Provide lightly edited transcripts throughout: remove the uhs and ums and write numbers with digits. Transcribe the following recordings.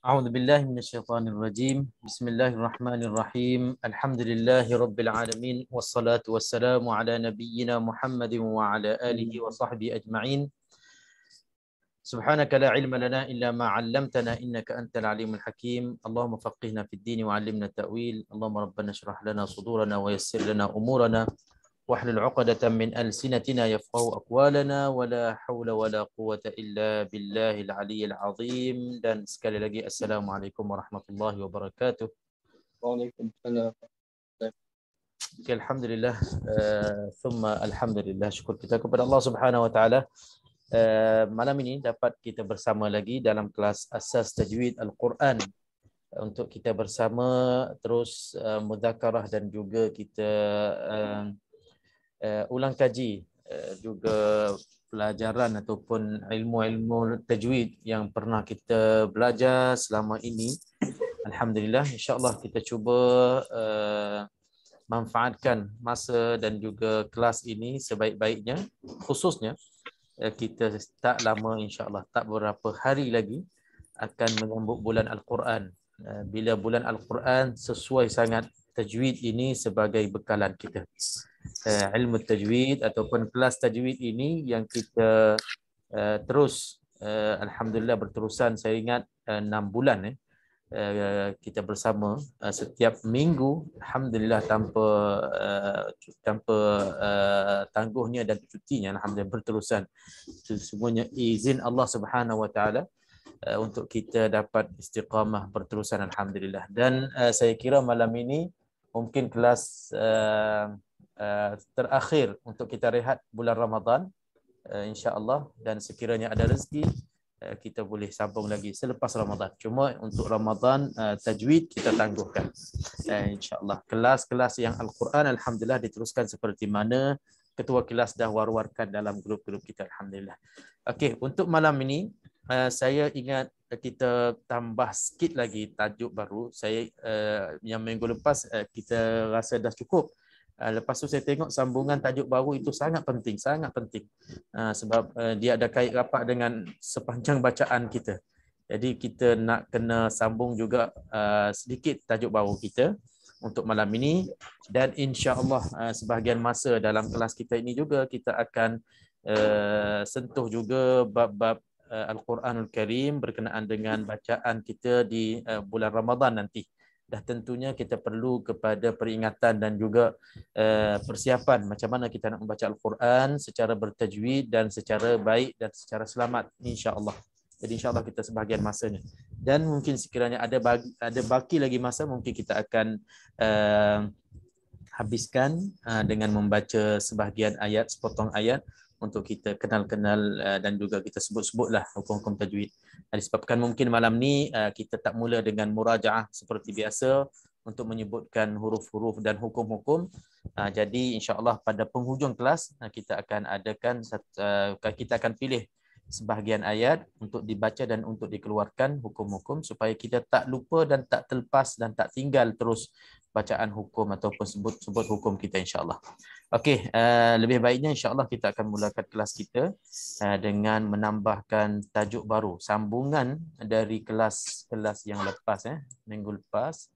أعوذ بالله من الشيطان الرجيم. بسم الله الرحمن الرحيم. الحمد لله رب العالمين والصلاة والسلام على نبينا محمد وعلى آله وصحبه أجمعين. سبحانك لا علم لنا إلا ما علمتنا إنك أنت العليم الحكيم. اللهم فقهنا في الدين وعلمنا التأويل. اللهم ربنا اشرح لنا صدورنا ويسر لنا أمورنا واحلل عقدة من ألسنتنا يفقهوا أقوالنا ولا حول ولا قوة إلا بالله العلي العظيم. Dan sekali lagi Assalamualaikum warahmatullahi wabarakatuh. Waalaikumsalam. Okay, Alhamdulillah, thumma Alhamdulillah, syukur kita kepada Allah Subhanahu Wa Taala. Malam ini dapat kita bersama lagi dalam kelas Asas Tajwid Al-Quran untuk kita bersama terus mudzakarah dan juga kita ulang kaji juga pelajaran ataupun ilmu-ilmu tajwid yang pernah kita belajar selama ini. Alhamdulillah, insya-Allah kita cuba manfaatkan masa dan juga kelas ini sebaik-baiknya. Khususnya kita tak lama, insya-Allah tak beberapa hari lagi akan menyambut bulan Al-Quran. Bila bulan Al-Quran, sesuai sangat tajwid ini sebagai bekalan kita. Ilmu tajwid ataupun kelas tajwid ini yang kita terus alhamdulillah berterusan, saya ingat 6 bulan kita bersama setiap minggu, alhamdulillah tanpa tangguhnya dan cutinya, alhamdulillah berterusan. Itu semuanya izin Allah Subhanahu Wa Taala untuk kita dapat istiqamah berterusan, alhamdulillah. Dan saya kira malam ini mungkin kelas terakhir untuk kita rehat bulan Ramadan, insya-Allah, dan sekiranya ada rezeki kita boleh sambung lagi selepas Ramadan. Cuma untuk Ramadan tajwid kita tangguhkan. Insya-Allah kelas-kelas yang Al-Quran alhamdulillah diteruskan seperti mana ketua kelas dah war-warkan dalam grup-grup kita, alhamdulillah. Okey, untuk malam ini saya ingat kita tambah sikit lagi tajuk baru. Saya yang minggu lepas kita rasa dah cukup. Lepas tu saya tengok sambungan tajuk baru itu sangat penting, sebab dia ada kait rapat dengan sepanjang bacaan kita. Jadi kita nak kena sambung juga sedikit tajuk baru kita untuk malam ini, dan insya-Allah sebahagian masa dalam kelas kita ini juga kita akan sentuh juga bab-bab Al-Quranul Karim berkenaan dengan bacaan kita di bulan Ramadan nanti. Dah tentunya kita perlu kepada peringatan dan juga persiapan macam mana kita nak membaca Al-Quran secara bertajwid dan secara baik dan secara selamat, insya-Allah. Jadi insya-Allah kita sebahagian masanya. Dan mungkin sekiranya ada baki lagi masa, mungkin kita akan habiskan dengan membaca sebahagian ayat, sepotong ayat untuk kita kenal-kenal dan juga kita sebut-sebutlah hukum-hukum tajwid. Disebabkan mungkin malam ni kita tak mula dengan murajaah seperti biasa untuk menyebutkan huruf-huruf dan hukum-hukum. Jadi insya-Allah pada penghujung kelas kita akan adakan kita akan pilih sebahagian ayat untuk dibaca dan untuk dikeluarkan hukum-hukum supaya kita tak lupa dan tak terlepas dan tak tinggal terus bacaan hukum ataupun sebut hukum kita, insya-Allah. Okey, lebih baiknya insya-Allah kita akan mulakan kelas kita dengan menambahkan tajuk baru, sambungan dari kelas yang lepas minggu lepas.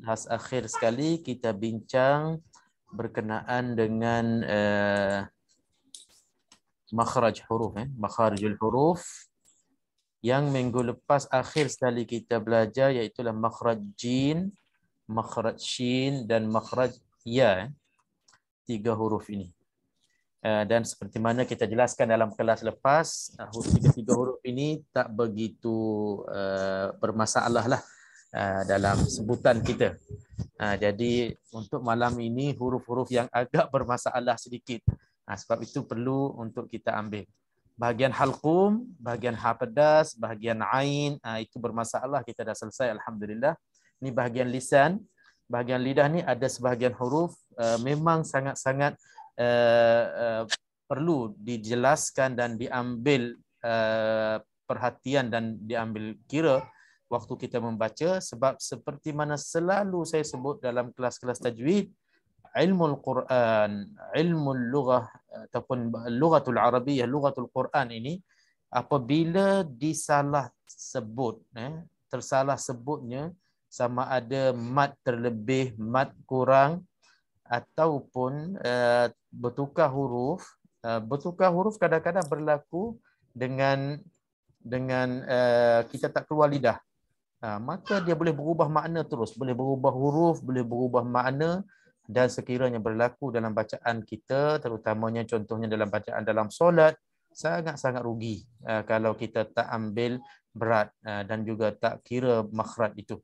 Kelas akhir sekali kita bincang berkenaan dengan makhraj huruf, makharijul huruf. Yang minggu lepas akhir sekali kita belajar iaitu makhraj jin, makhraj shin dan makhraj ya. 3 huruf ini. Dan seperti mana kita jelaskan dalam kelas lepas, tiga huruf ini tak begitu bermasalah lah dalam sebutan kita. Jadi untuk malam ini huruf-huruf yang agak bermasalah sedikit. Sebab itu perlu untuk kita ambil. Bahagian halqum, bahagian ha pedas, bahagian ain, itu bermasalah, kita dah selesai, alhamdulillah. Ini bahagian lisan, bahagian lidah ni ada sebahagian huruf memang sangat-sangat perlu dijelaskan dan diambil perhatian dan diambil kira waktu kita membaca, sebab seperti mana selalu saya sebut dalam kelas-kelas tajwid, ilmu Al-Quran, ilmu lughah ataupun lughatul Arabiyyah, lughatul Quran ini apabila disalah sebut tersalah sebutnya, sama ada mat terlebih, mat kurang, ataupun bertukar huruf. Bertukar huruf kadang-kadang berlaku dengan kita tak keluar lidah. Maka dia boleh berubah makna terus, boleh berubah huruf, boleh berubah makna, dan sekiranya berlaku dalam bacaan kita, terutamanya contohnya dalam bacaan dalam solat, sangat-sangat rugi kalau kita tak ambil berat dan juga tak kira makhraj itu.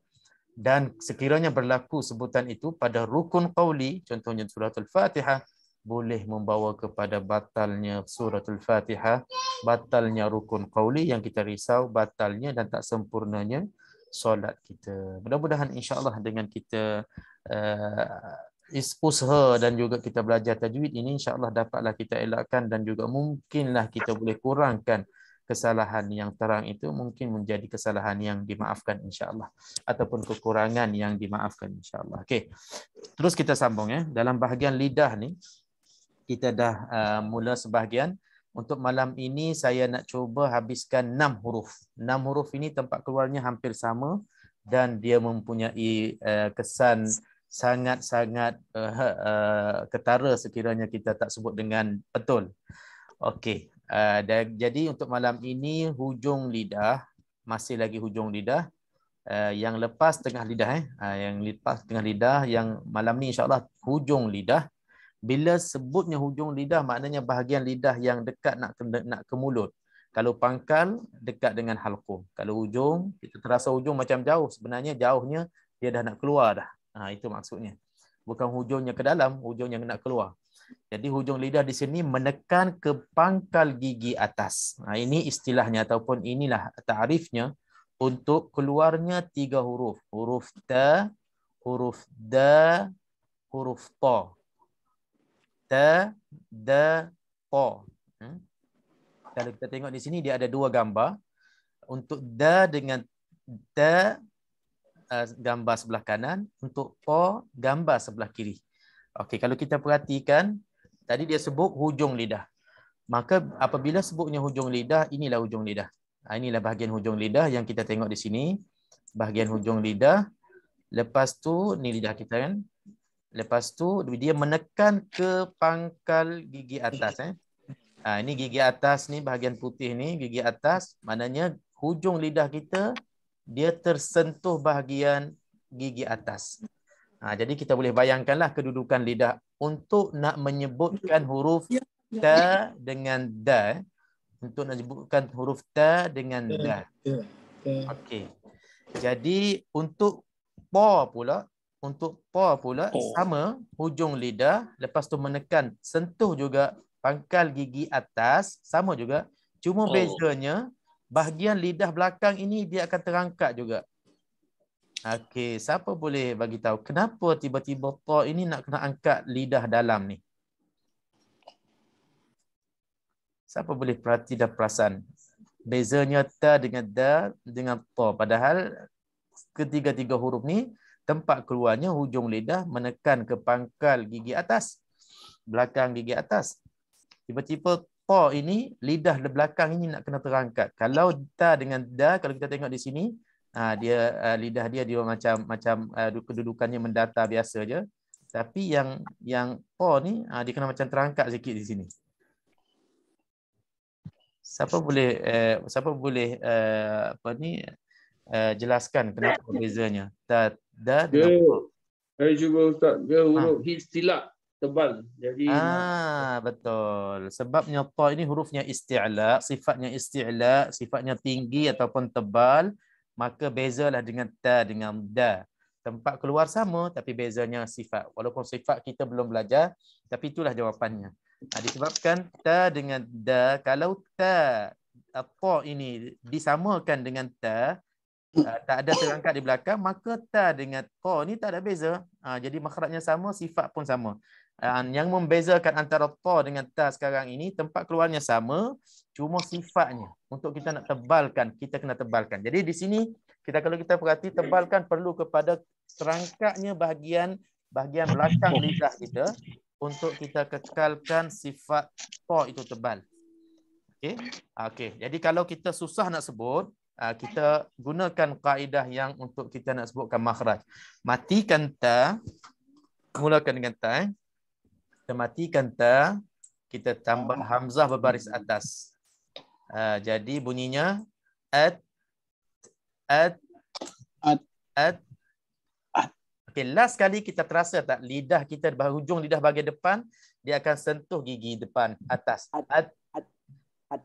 Dan sekiranya berlaku sebutan itu pada rukun qauli, contohnya suratul Fatihah, boleh membawa kepada batalnya suratul Fatihah, batalnya rukun qauli yang kita risau, batalnya dan tak sempurnanya solat kita. Mudah-mudahan insya-Allah dengan kita usaha dan juga kita belajar tajwid ini, insya-Allah dapatlah kita elakkan dan juga mungkinlah kita boleh kurangkan kesalahan yang terang itu, mungkin menjadi kesalahan yang dimaafkan insya-Allah, ataupun kekurangan yang dimaafkan insya-Allah. Okey. Terus kita sambung ya. Dalam bahagian lidah ni kita dah mula sebahagian. Untuk malam ini saya nak cuba habiskan 6 huruf. 6 huruf ini tempat keluarnya hampir sama dan dia mempunyai kesan sangat-sangat ketara sekiranya kita tak sebut dengan betul. Okey. Jadi untuk malam ini hujung lidah, masih lagi hujung lidah. Yang lepas tengah lidah yang lepas tengah lidah, yang malam ni insya-Allah hujung lidah. Bila sebutnya hujung lidah, maknanya bahagian lidah yang dekat nak ke mulut. Kalau pangkal dekat dengan halqum. Kalau hujung, kita terasa hujung macam jauh, sebenarnya jauhnya dia dah nak keluar dah. Itu maksudnya. Bukan hujungnya ke dalam, hujungnya nak keluar. Jadi hujung lidah di sini menekan ke pangkal gigi atas. Ini istilahnya ataupun inilah ta'rifnya untuk keluarnya 3 huruf. Huruf ta, huruf da, huruf ta. Ta, da, ta. Kalau kita tengok di sini dia ada 2 gambar. Untuk da dengan ta gambar sebelah kanan, untuk ta gambar sebelah kiri. Okey, kalau kita perhatikan tadi dia sebut hujung lidah. Maka apabila sebutnya hujung lidah, inilah hujung lidah. Inilah bahagian hujung lidah yang kita tengok di sini. Bahagian hujung lidah. Lepas tu ni lidah kita kan. Lepas tu dia menekan ke pangkal gigi atas. Ini gigi atas ni, bahagian putih ni, gigi atas. Maknanya hujung lidah kita, dia tersentuh bahagian gigi atas. Jadi kita boleh bayangkanlah kedudukan lidah untuk nak menyebutkan huruf ta dengan da. Untuk nak menyebutkan huruf ta dengan da. Okey. Jadi untuk pa pula, sama hujung lidah, lepas tu menekan, sentuh juga pangkal gigi atas, sama juga. Cuma bezanya bahagian lidah belakang ini dia akan terangkat juga. Okey, siapa boleh bagi tahu kenapa tiba-tiba ta ini nak kena angkat lidah dalam ni? Siapa boleh perhati dan perasan bezanya ta dengan da dengan ta, padahal ketiga-tiga huruf ni tempat keluarnya hujung lidah menekan ke pangkal gigi atas, belakang gigi atas. Tiba-tiba ta ini, lidah belakang ini nak kena terangkat. Kalau ta dengan da, kalau kita tengok di sini, dia lidah dia macam kedudukannya mendatar biasa je. Tapi yang ta ni dia kena macam terangkat sikit di sini. Siapa boleh jelaskan kenapa bezanya ta da dengan ta? Saya cuba Ustaz, dia huruf istilah tebal. Jadi betul. Sebabnya ta ini hurufnya isti'la, sifatnya tinggi ataupun tebal, maka bezalah dengan ta dengan da. Tempat keluar sama tapi bezanya sifat. Walaupun sifat kita belum belajar, tapi itulah jawapannya. Disebabkan ta dengan da, kalau ta ini disamakan dengan ta, tak ada terangkat di belakang, maka ta dengan ta ni tak ada beza. Jadi makhrajnya sama, sifat pun sama. Yang membezakan antara ta dengan ta sekarang ini, tempat keluarnya sama, cuma sifatnya. Untuk kita nak tebalkan, kita kena tebalkan. Jadi di sini kalau kita perhati, tebalkan perlu kepada terangkatnya bahagian belakang lidah kita untuk kita kekalkan sifat ta itu tebal. Okey. Jadi kalau kita susah nak sebut, kita gunakan kaedah yang untuk kita nak sebutkan makhraj. Matikan ta, mulakan dengan ta. Kita matikan ta, kita tambah hamzah berbaris atas. Jadi bunyinya at. Okey, last kali kita terasa tak lidah kita, hujung lidah bahagian depan dia akan sentuh gigi depan atas.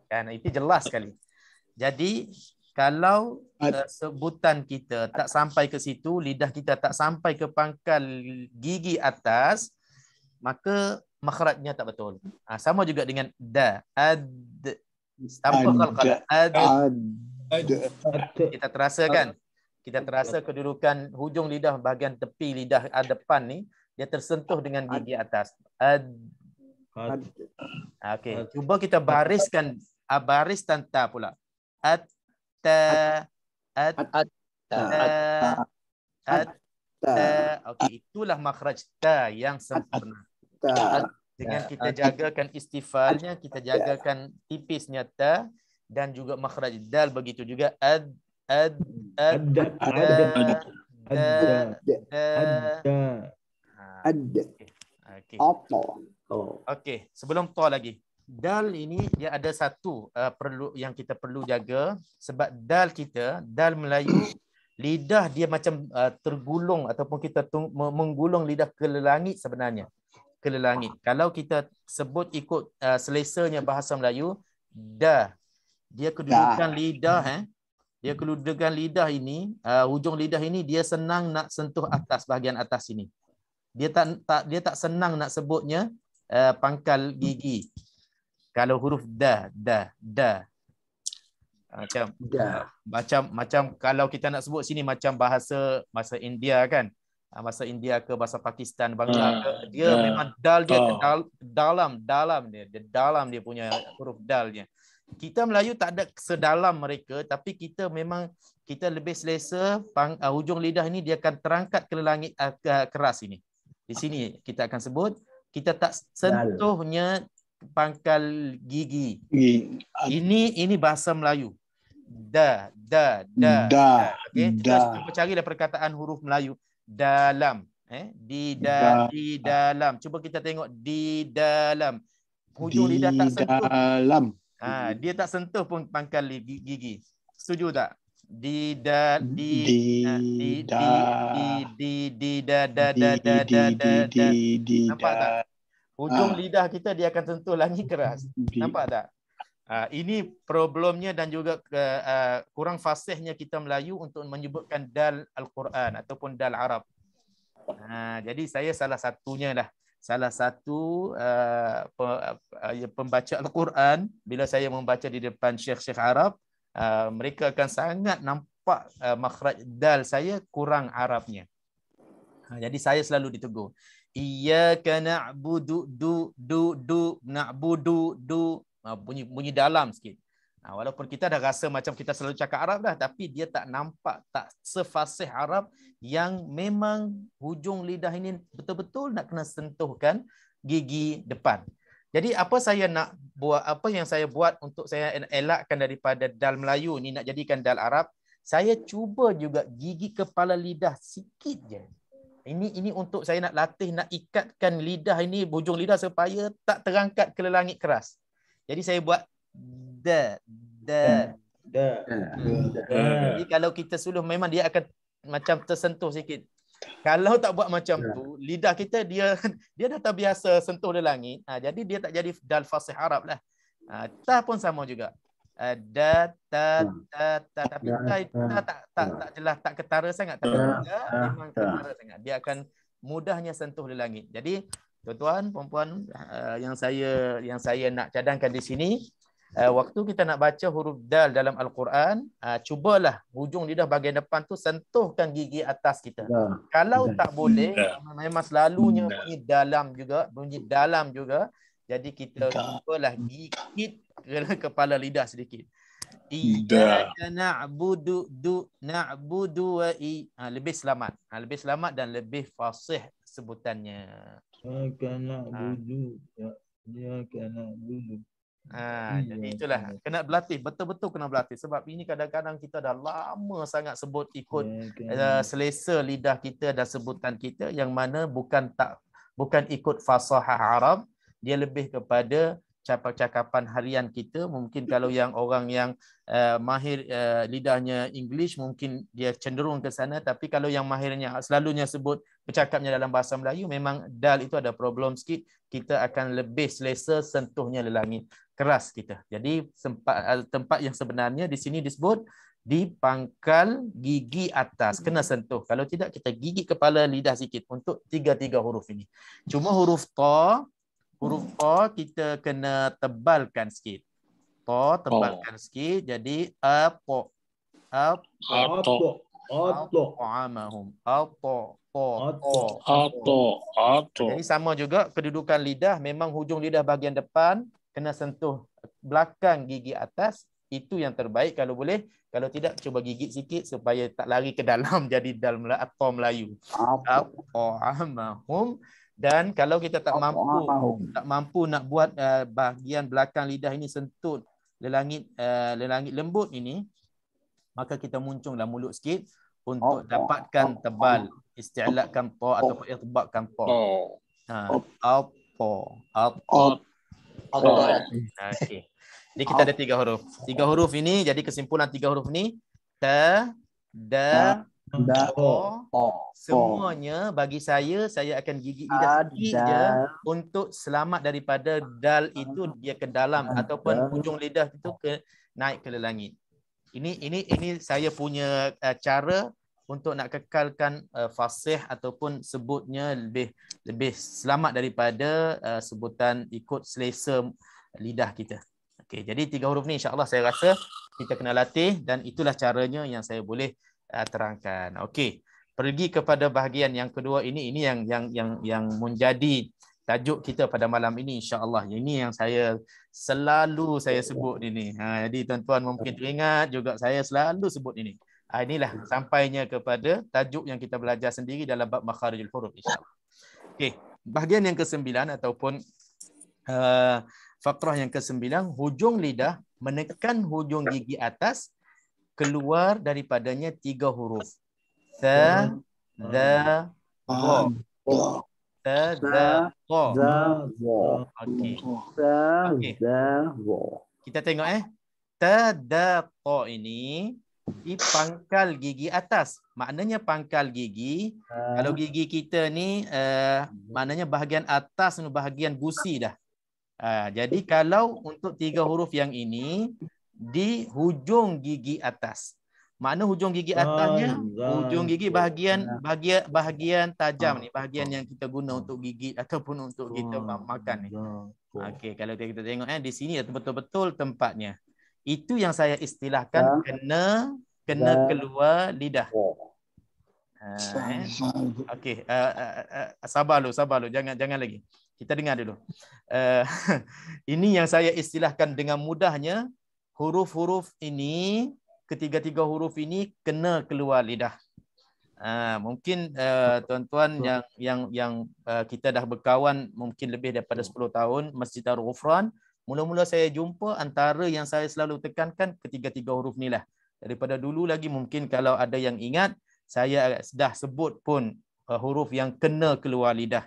Kan itu jelas sekali. Jadi kalau sebutan kita tak sampai ke situ, lidah kita tak sampai ke pangkal gigi atas, maka makhrajnya tak betul. Sama juga dengan da, ad, tanpa qalqalah. Kita terasa kan? Kita terasa kedudukan hujung lidah bahagian tepi lidah depan ni dia tersentuh dengan gigi atas. Okey, cuba kita bariskan baris tanta pula. Okey, itulah makhraj ta yang sempurna. Dengan kita jagakan istifalnya, kita jagakan tipisnya ta dan juga makhraj dal, begitu juga Okey, sebelum ta lagi. Dal ini dia ada satu perlu yang kita perlu jaga, sebab dal kita, dal Melayu, lidah dia macam tergulung ataupun kita menggulung lidah ke langit sebenarnya. Ke langit. Kalau kita sebut ikut selesanya bahasa Melayu, dah. Dia kedudukan lidah dia kedudukan lidah ini, hujung lidah ini dia senang nak sentuh atas, bahagian atas ini. Dia tak senang nak sebutnya pangkal gigi. Kalau huruf da. Macam kalau kita nak sebut sini macam bahasa India kan. Bahasa India ke bahasa Pakistan, Bangla ke, dia memang dal dia dalam dia punya huruf dalnya. Kita Melayu tak ada sedalam mereka, tapi kita memang kita lebih selesa hujung lidah ini dia akan terangkat ke langit keras ini. Di sini kita akan sebut kita tak sentuhnya pangkal gigi. Ini bahasa Melayu. Da. Okey, kita cuba carilah perkataan huruf Melayu dalam. Di dalam. Cuba kita tengok di dalam. Hujung lidah tak sentuh. Dia tak sentuh pun pangkal gigi. Setuju tak? Nampak tak? Hujung lidah kita dia akan sentuh langit keras. Nampak tak? Ini problemnya dan juga kurang fasihnya kita Melayu untuk menyebutkan dal Al-Quran ataupun dal Arab. Jadi saya salah satunya lah. Salah satu pembaca Al-Quran, bila saya membaca di depan syekh-syekh Arab, mereka akan sangat nampak makhraj dal saya kurang Arabnya. Jadi saya selalu ditegur. Iyyaka na'budu na'budu bunyi dalam sikit. Walaupun kita dah rasa macam kita selalu cakap Arab dah, tapi dia tak nampak, tak sefasih Arab yang memang hujung lidah ini betul-betul nak kena sentuhkan gigi depan. Jadi apa yang saya buat untuk saya elakkan daripada dal Melayu ni nak jadikan dal Arab, saya cuba juga gigi kepala lidah sikit je. Ini untuk saya nak latih, nak ikatkan lidah ini, hujung lidah supaya tak terangkat ke langit keras. Jadi saya buat da. Jadi kalau kita suluh memang dia akan macam tersentuh sikit. Kalau tak buat macam tu, lidah kita dia dah tak biasa sentuh di langit. Jadi dia tak jadi dal fasih Arab lah. Ta pun sama juga. Da ta tapi ta tak jelas, tak ketara sangat, tapi memang ketara sangat. Dia akan mudahnya sentuh di langit. Jadi tuan-tuan, puan-puan yang saya nak cadangkan di sini, waktu kita nak baca huruf dal dalam Al-Quran, cubalah hujung lidah bahagian depan tu sentuhkan gigi atas kita. Kalau tak boleh, memang selalunya bunyi dalam juga. Jadi kita cubalah gigit kepala lidah sedikit. Iyyaka na'budu wa lebih selamat. Lebih selamat dan lebih fasih sebutannya. Iyyaka na'budu. Iyyaka na'budu. Jadi itulah kena berlatih, betul-betul kena berlatih. Sebab ini kadang-kadang kita dah lama sangat sebut ikut selesa lidah kita dan sebutan kita, yang mana bukan ikut fasahah Arab, dia lebih kepada cakapan harian kita. Mungkin kalau yang orang yang mahir lidahnya English, mungkin dia cenderung ke sana. Tapi kalau yang mahirnya selalunya sebut bercakapnya dalam bahasa Melayu, memang dal itu ada problem sikit. Kita akan lebih selesa sentuhnya lelangit keras kita. Jadi tempat yang sebenarnya di sini disebut di pangkal gigi atas, kena sentuh. Kalau tidak, kita gigit kepala lidah sikit untuk tiga huruf ini. Cuma huruf ta kita kena tebalkan sikit. Ta tebalkan sikit, jadi apo amahum Jadi sama juga kedudukan lidah, memang hujung lidah bahagian depan kena sentuh belakang gigi atas, itu yang terbaik kalau boleh. Kalau tidak, cuba gigit sikit supaya tak lari ke dalam jadi dal Melayu. Amahum. Dan kalau kita tak mampu nak buat bahagian belakang lidah ini sentuh lelangit lembut ini, maka kita muncunglah mulut sikit untuk dapatkan tebal, isti'lakan ta ataupun itbaqkan ta. Okey. Jadi kita ada 3 huruf. 3 huruf ini, jadi kesimpulan 3 huruf ini, ta, da, semuanya bagi saya akan gigit lidah sikit je untuk selamat daripada dal itu dia ke dalam ataupun hujung lidah itu naik ke langit. Ini saya punya cara untuk nak kekalkan fasih ataupun sebutnya lebih selamat daripada sebutan ikut selesa lidah kita. Okey, jadi 3 huruf ni insya-Allah saya rasa kita kena latih, dan itulah caranya yang saya boleh terangkan. Okey, pergi kepada bahagian yang kedua ini yang menjadi tajuk kita pada malam ini insya-Allah. Ini yang selalu saya sebut ini. Jadi tuan-tuan mungkin teringat juga saya selalu sebut ini. Inilah sampainya kepada tajuk yang kita belajar sendiri dalam bab makharijul huruf insya-Allah. Okey, bahagian yang ke-9 ataupun fakrah yang ke-9, hujung lidah menekan hujung gigi atas, keluar daripadanya 3 huruf. Ta, da, wa. Ta, da, wa. Okey. Kita tengok ta, da, ta ini di pangkal gigi atas. Maknanya pangkal gigi, kalau gigi kita ni maknanya bahagian atas dan bahagian gusi dah. Jadi kalau untuk 3 huruf yang ini di hujung gigi atas. Makna hujung gigi atasnya, hujung gigi bahagian tajam ni, bahagian yang kita guna untuk gigit ataupun untuk kita makan ni. Okey, kalau kita tengok di sini betul-betul tempatnya. Itu yang saya istilahkan kena keluar lidah. Okey, sabar lu, jangan lagi. Kita dengar dulu. Ini yang saya istilahkan dengan mudahnya, huruf-huruf ini, ketiga-tiga huruf ini kena keluar lidah. Mungkin tuan-tuan yang kita dah berkawan mungkin lebih daripada 10 tahun Masjid Darul Ghufran, mula-mula saya jumpa, antara yang saya selalu tekankan ketiga-tiga huruf ni lah. Daripada dulu lagi, mungkin kalau ada yang ingat, saya dah sebut pun huruf yang kena keluar lidah.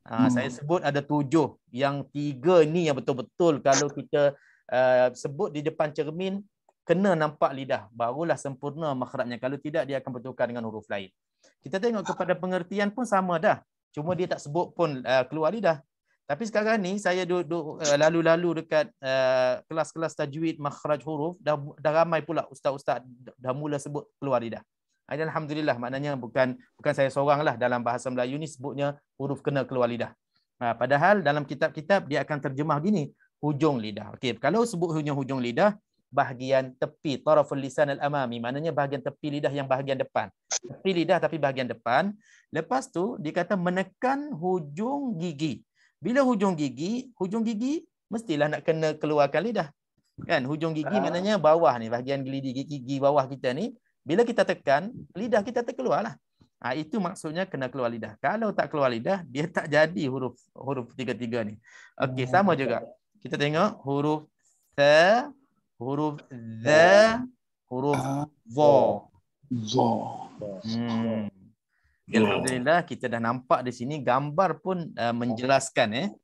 Saya sebut ada 7. Yang 3 ni yang betul-betul kalau kita sebut di depan cermin, kena nampak lidah, barulah sempurna makhrajnya. Kalau tidak, dia akan bertukar dengan huruf lain. Kita tengok kepada pengertian pun sama dah. Cuma dia tak sebut pun keluar lidah. Tapi sekarang ni saya duduk lalu-lalu dekat kelas-kelas tajwid makhraj huruf, dah ramai pula ustaz-ustaz dah mula sebut keluar lidah. Alhamdulillah, maknanya bukan saya seorang lah dalam bahasa Melayu ni sebutnya huruf kena keluar lidah. Padahal dalam kitab-kitab dia akan terjemah gini, hujung lidah. Okey, kalau sebut hujung lidah, bahagian tepi, taraful lisan al-amami, maknanya bahagian tepi lidah yang bahagian depan. Tepi lidah tapi bahagian depan. Lepas tu dikata menekan hujung gigi. Bila hujung gigi mestilah nak kena keluarkan lidah. Kan, hujung gigi maknanya bawah ni, bahagian gigi bawah kita ni. Bila kita tekan, lidah kita terkeluarlah. Itu maksudnya kena keluar lidah. Kalau tak keluar lidah, dia tak jadi huruf tiga-tiga ni. Okey, sama juga. Kita tengok huruf tha, huruf dha, huruf dha. Okay, alhamdulillah kita dah nampak di sini gambar pun menjelaskan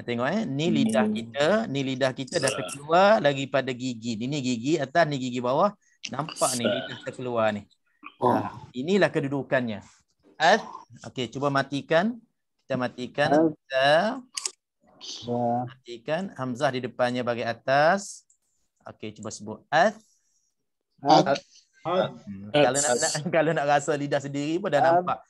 tengok ni lidah kita, ni lidah kita dah terkeluar lagi pada gigi. Ini gigi atas, ni gigi bawah. Nampak ni lidah terkeluar ni. Inilah kedudukannya. Okey, cuba matikan. Kita matikan. Matikan hamzah di depannya bagi atas. Okey, cuba sebut kalau nak rasa lidah sendiri pun dah nampak.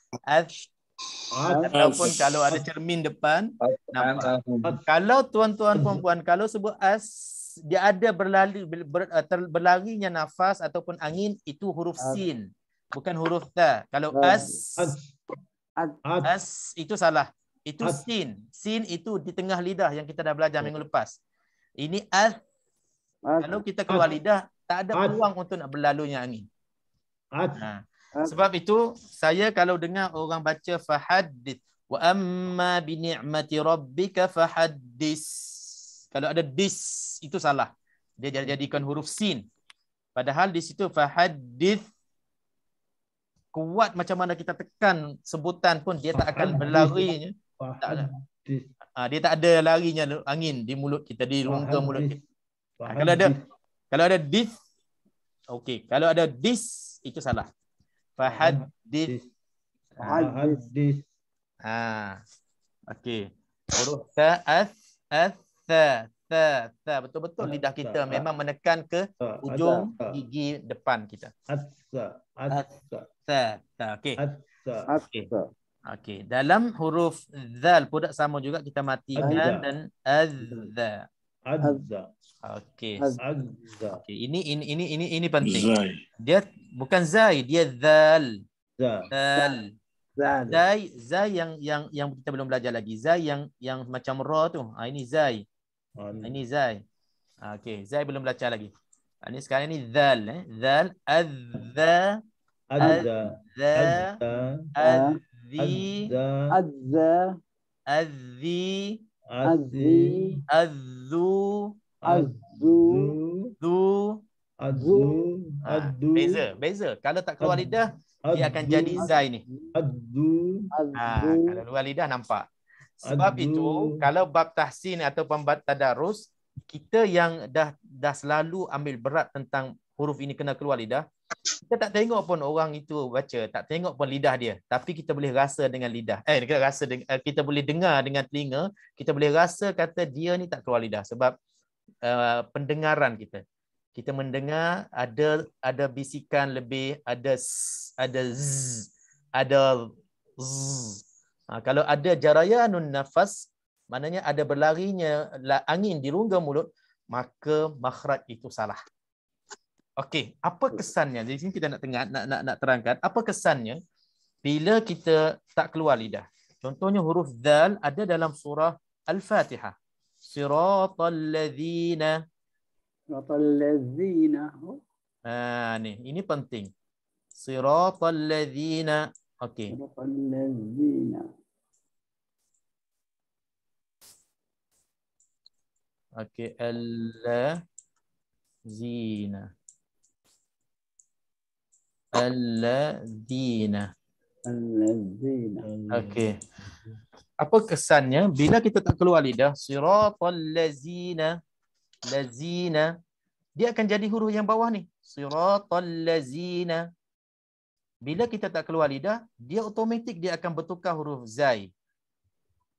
Ataupun kalau ada cermin depan nampak. Kalau tuan-tuan puan-puan kalau sebut dia ada berlarinya nafas ataupun angin, itu huruf sin, bukan huruf ta. Kalau itu salah. Itu sin. Sin itu di tengah lidah yang kita dah belajar minggu lepas. Ini kalau kita keluar lidah, tak ada peluang untuk nak berlalunya angin. Sebab itu, saya kalau dengar orang baca fahaddits, wa amma bi ni'mati rabbika fahaddits. Kalau ada dis, itu salah. Dia jadikan huruf sin. Padahal di situ fahaddits, kuat macam mana kita tekan sebutan pun dia tak akan berlarinya. Dia tak ada larinya angin di mulut kita, di rongga mulut kita. Kalau ada dis, okey. Kalau ada dis, itu salah. Fahaddits. Okey. Huruf ta, ta. Betul-betul lidah kita memang menekan ke ujung gigi depan kita. Okey. Okey. Dalam huruf zal pun sama juga, kita matikan dan azza. Okey. Okey. Ini penting. Dia bukan zai, dia zal. Zai yang kita belum belajar lagi. Zai yang macam ra tu. Ini zai. Ini zai. Okey, zai belum belajar lagi. Ini sekarang ni zal, zal, azza, azzi, azzu, beza. Kalau tak keluar lidah, dia akan jadi zai ni. Kalau keluar lidah nampak. Sebab itu, kalau bab tahsin ataupun bab tadarus, kita yang dah selalu ambil berat tentang huruf ini kena keluar lidah, kita tak tengok pun orang itu baca, tak tengok pun lidah dia, tapi kita boleh rasa dengan lidah. Kita boleh dengar dengan telinga, kita boleh rasa kata dia ni tak keluar lidah sebab pendengaran kita. Kita mendengar ada bisikan lebih, ada z, ada z. Kalau ada jarayanun nafas, maknanya ada berlarinya angin di rongga mulut, maka makhraj itu salah. Okey, apa kesannya? Di sini kita nak terangkan apa kesannya bila kita tak keluar lidah. Contohnya huruf dzal ada dalam surah Al-Fatihah. Siratal ladzina. Ni, ini penting. Siratal ladzina. Okey. Okey, alladzina. Okey. Apa kesannya bila kita tak keluar lidah? Siratal ladzina. Lazina. Dia akan jadi huruf yang bawah ni. Siratal ladzina. Bila kita tak keluar lidah, dia automatik dia akan bertukar huruf zai.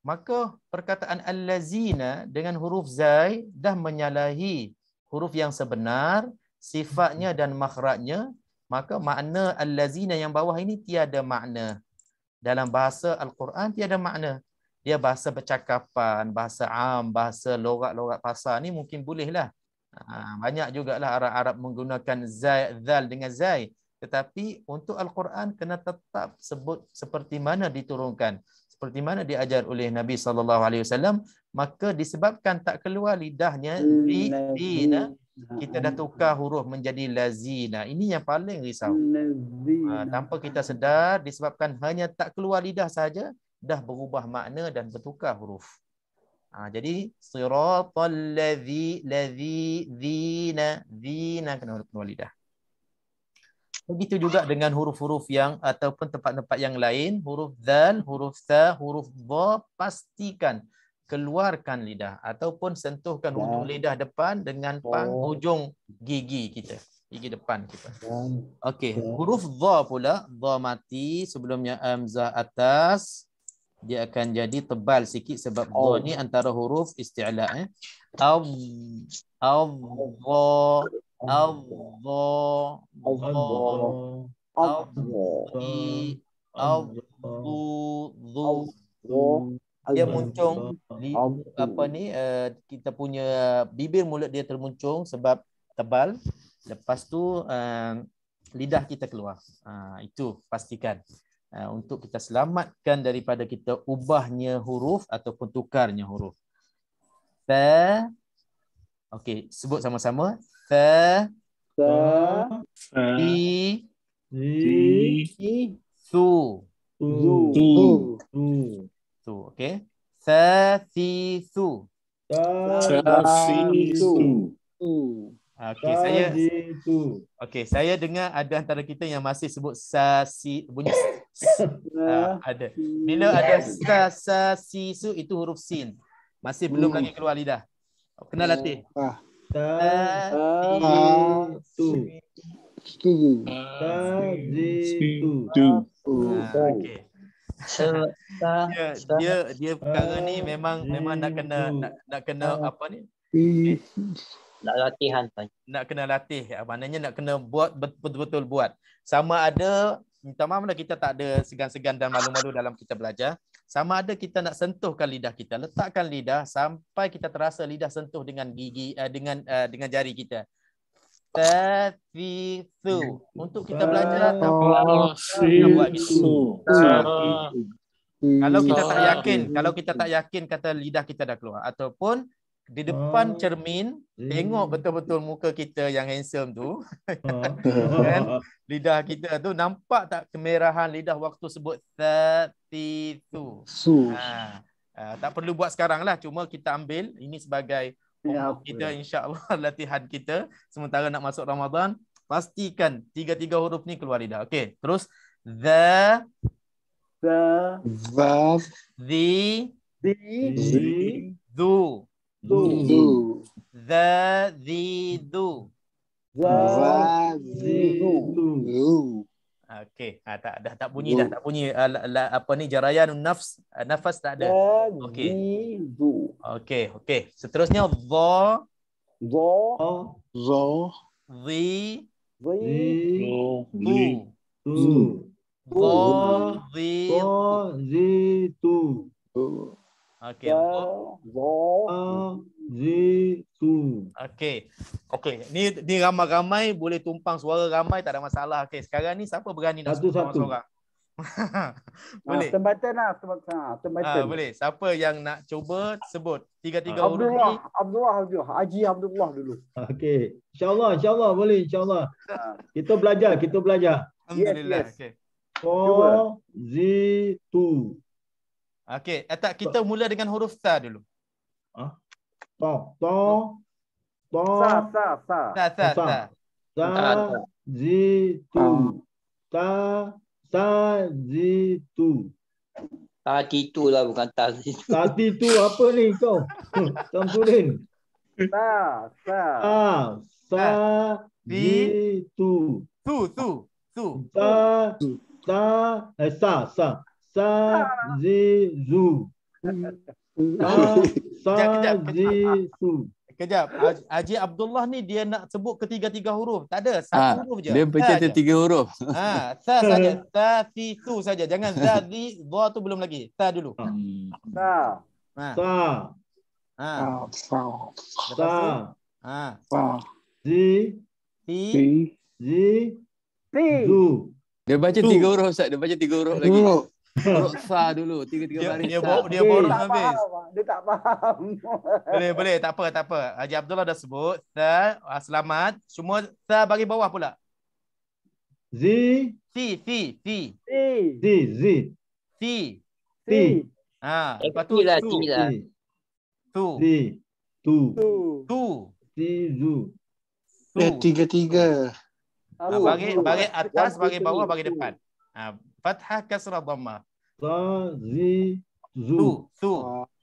Maka perkataan al-lazina dengan huruf zai dah menyalahi huruf yang sebenar, sifatnya dan makhrajnya. Maka makna al-lazina yang bawah ini tiada makna. Dalam bahasa Al-Quran tiada makna. Dia bahasa percakapan, bahasa am, bahasa logat-logat pasar ni mungkin bolehlah. Banyak jugalah Arab-Arab menggunakan zal dengan zai. Tetapi untuk Al-Quran kena tetap sebut seperti mana diturunkan. Seperti mana diajar oleh Nabi SAW, maka disebabkan tak keluar lidahnya dina, kita dah tukar huruf menjadi lazina. Ini yang paling risau. Tanpa kita sedar, disebabkan hanya tak keluar lidah saja, dah berubah makna dan bertukar huruf. Jadi siratal dzina kena lidah. Begitu juga dengan huruf-huruf yang ataupun tempat-tempat yang lain, huruf dzal, huruf tha, huruf dha, pastikan keluarkan lidah ataupun sentuhkan hujung lidah depan dengan hujung gigi kita, gigi depan kita. Okey, huruf dha pula, dha mati sebelumnya hamzah atas, dia akan jadi tebal sikit sebab dha ni antara huruf isti'la. Dia muncung kita punya bibir mulut dia termuncung sebab tebal. Lepas tu lidah kita keluar. Itu pastikan. Untuk kita selamatkan daripada kita ubahnya huruf ataupun tukarnya huruf. Ta. Okey, sebut sama-sama. Ta. Ti. Su. Tu, okey. Sathisu. Okey, saya dengar ada antara kita yang masih sebut sasi, bunyi ada. Bila ada sasisu itu huruf sin. Masih belum lagi keluar lidah. Kena latih. Okey. Dia perkara ni memang nak kena apa ni? Nak latihan. Nak kena latih. Maknanya nak kena buat betul-betul buat. Sama ada, minta maaf lah kita tak ada segan-segan dan malu-malu dalam kita belajar. Sama ada kita nak sentuhkan lidah kita, letakkan lidah sampai kita terasa lidah sentuh dengan gigi dengan jari kita. Tathisu. Untuk kita belajar kita buat gitu. Kalau kita tak yakin kata lidah kita dah keluar ataupun di depan cermin tengok betul-betul muka kita yang handsome tu kan, lidah kita tu nampak tak kemerahan lidah waktu sebut tathisu. Tak perlu buat sekarang lah, cuma kita ambil ini sebagai kita insya-Allah latihan kita sementara nak masuk Ramadan, pastikan tiga-tiga huruf ni keluar lidah. Okey, terus the du okey, tak bunyi dah, tak bunyi apa ni jarayan nafas tak ada. Okey. Okey. Seterusnya dha Okey. Ni ramai-ramai boleh tumpang suara ramai, tak ada masalah. Okey, sekarang ni siapa berani nak sebut seorang-seorang? Boleh. Tempatan. Boleh. Siapa yang nak cuba sebut tiga-tiga huruf ni? Haji Abdullah dulu. Okey. Insya-Allah boleh insya-Allah. Kita belajar. Alhamdulillah. Okey. Zitu. Okey, kita mula dengan huruf ta dulu. Zitu. Tatitu lah, bukan tazitu. Tatitu apa ni kau? Samsudin. Zitu. Zizu. Kejap. Haji Abdullah ni dia nak sebut ketiga-tiga huruf. Tak ada, satu huruf je. Dia baca tiga huruf. Ta saja. Tathitu saja. Jangan zadhi, dha tu belum lagi. Ta dulu. Dia baca tiga huruf, Ustaz. Dia baca tiga huruf lagi. Huruf sa dulu, tiga-tiga baris. Dia boros habis. Dia tak faham. Boleh, tak apa. Haji Abdullah dah sebut. Ta, selamat. Semua ta bagi bawah pula. Zi. Lepas tu su. Tu. zi, tu, Tu. si, zu. Tu. Tiga-tiga. Bagi atas, One, two, bagi bawah, three. bagi depan. Fathah, kasrah, dhamma. Ta, zi, Tu. zu. Tu.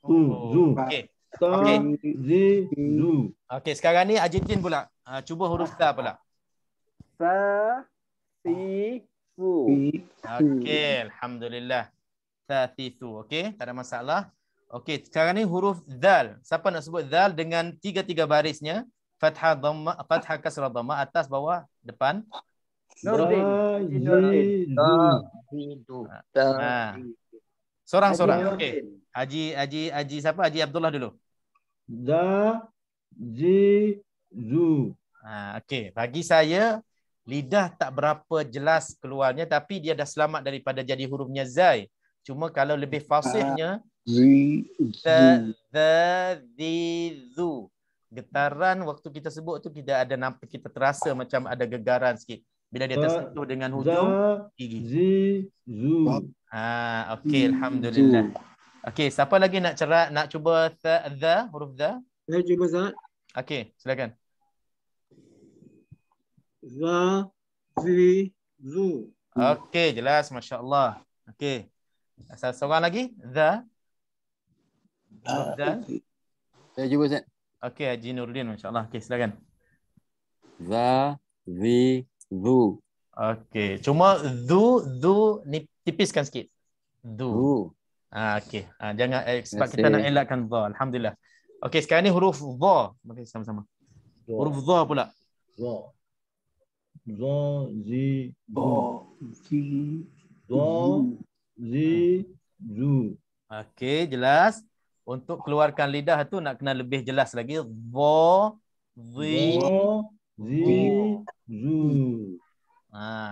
Tu, zu. Okey. Ta, Okey. zi, zu. Okey, sekarang ni Ajitin pula. Cuba huruf ta pula. Sa, si, su. Okey, alhamdulillah. Tathisu. Okey, tak ada masalah. Okey, sekarang ni huruf zal. Siapa nak sebut zal dengan tiga-tiga barisnya? Fathah, dhamma, fathah, kasrah, dhamma, atas, bawah, depan. Nurdin. Ta, Haji zi, Nurdin. zu. Sorang-sorang. Za, Okey. Haji siapa? Haji Abdullah dulu. za, zi, zu. Okey, bagi saya lidah tak berapa jelas keluarnya tapi dia dah selamat daripada jadi hurufnya zai. Cuma kalau lebih fasihnya zu. Getaran waktu kita sebut tu tidak ada nampak, kita terasa macam ada gegaran sikit bila dia tersentuh dengan hujung gigi. Zi, zu. Okey, alhamdulillah. Okey, siapa lagi nak cuba huruf za? Saya cuba Zat. Okey, silakan. Za, zi, zu. Okey, jelas, masya-Allah. Okey. Seorang lagi? Za. Saya cuba Ustaz. Okey, Haji Nurdin, masya-Allah. Okey, silakan. Za, zi, zu. Okey, cuma zu ni tipiskan sikit. Zu. Okey. Jangan sebab kita nak elakkan dha. Alhamdulillah. Okey, sekarang ni huruf dha. Okey, sama-sama. Huruf dha pula. Za. Za, zi, zu. Za, zi, zu. Okey, jelas. Untuk keluarkan lidah tu nak kena lebih jelas lagi. Dha, zi, zu.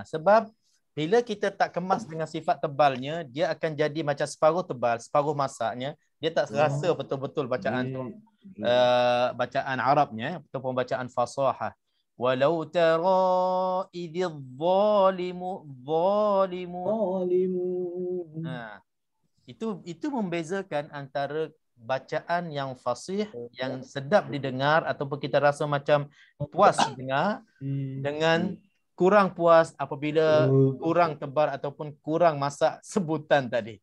Sebab bila kita tak kemas dengan sifat tebalnya, dia akan jadi macam separuh tebal, separuh masaknya. Dia tak rasa betul-betul bacaan tu. Bacaan Arabnya ataupun bacaan fasahah. Walau tara idz zalimu. Itu membezakan antara bacaan yang fasih, yang sedap didengar ataupun kita rasa macam puas dengar, dengan kurang puas apabila kurang tebal ataupun kurang masak sebutan tadi.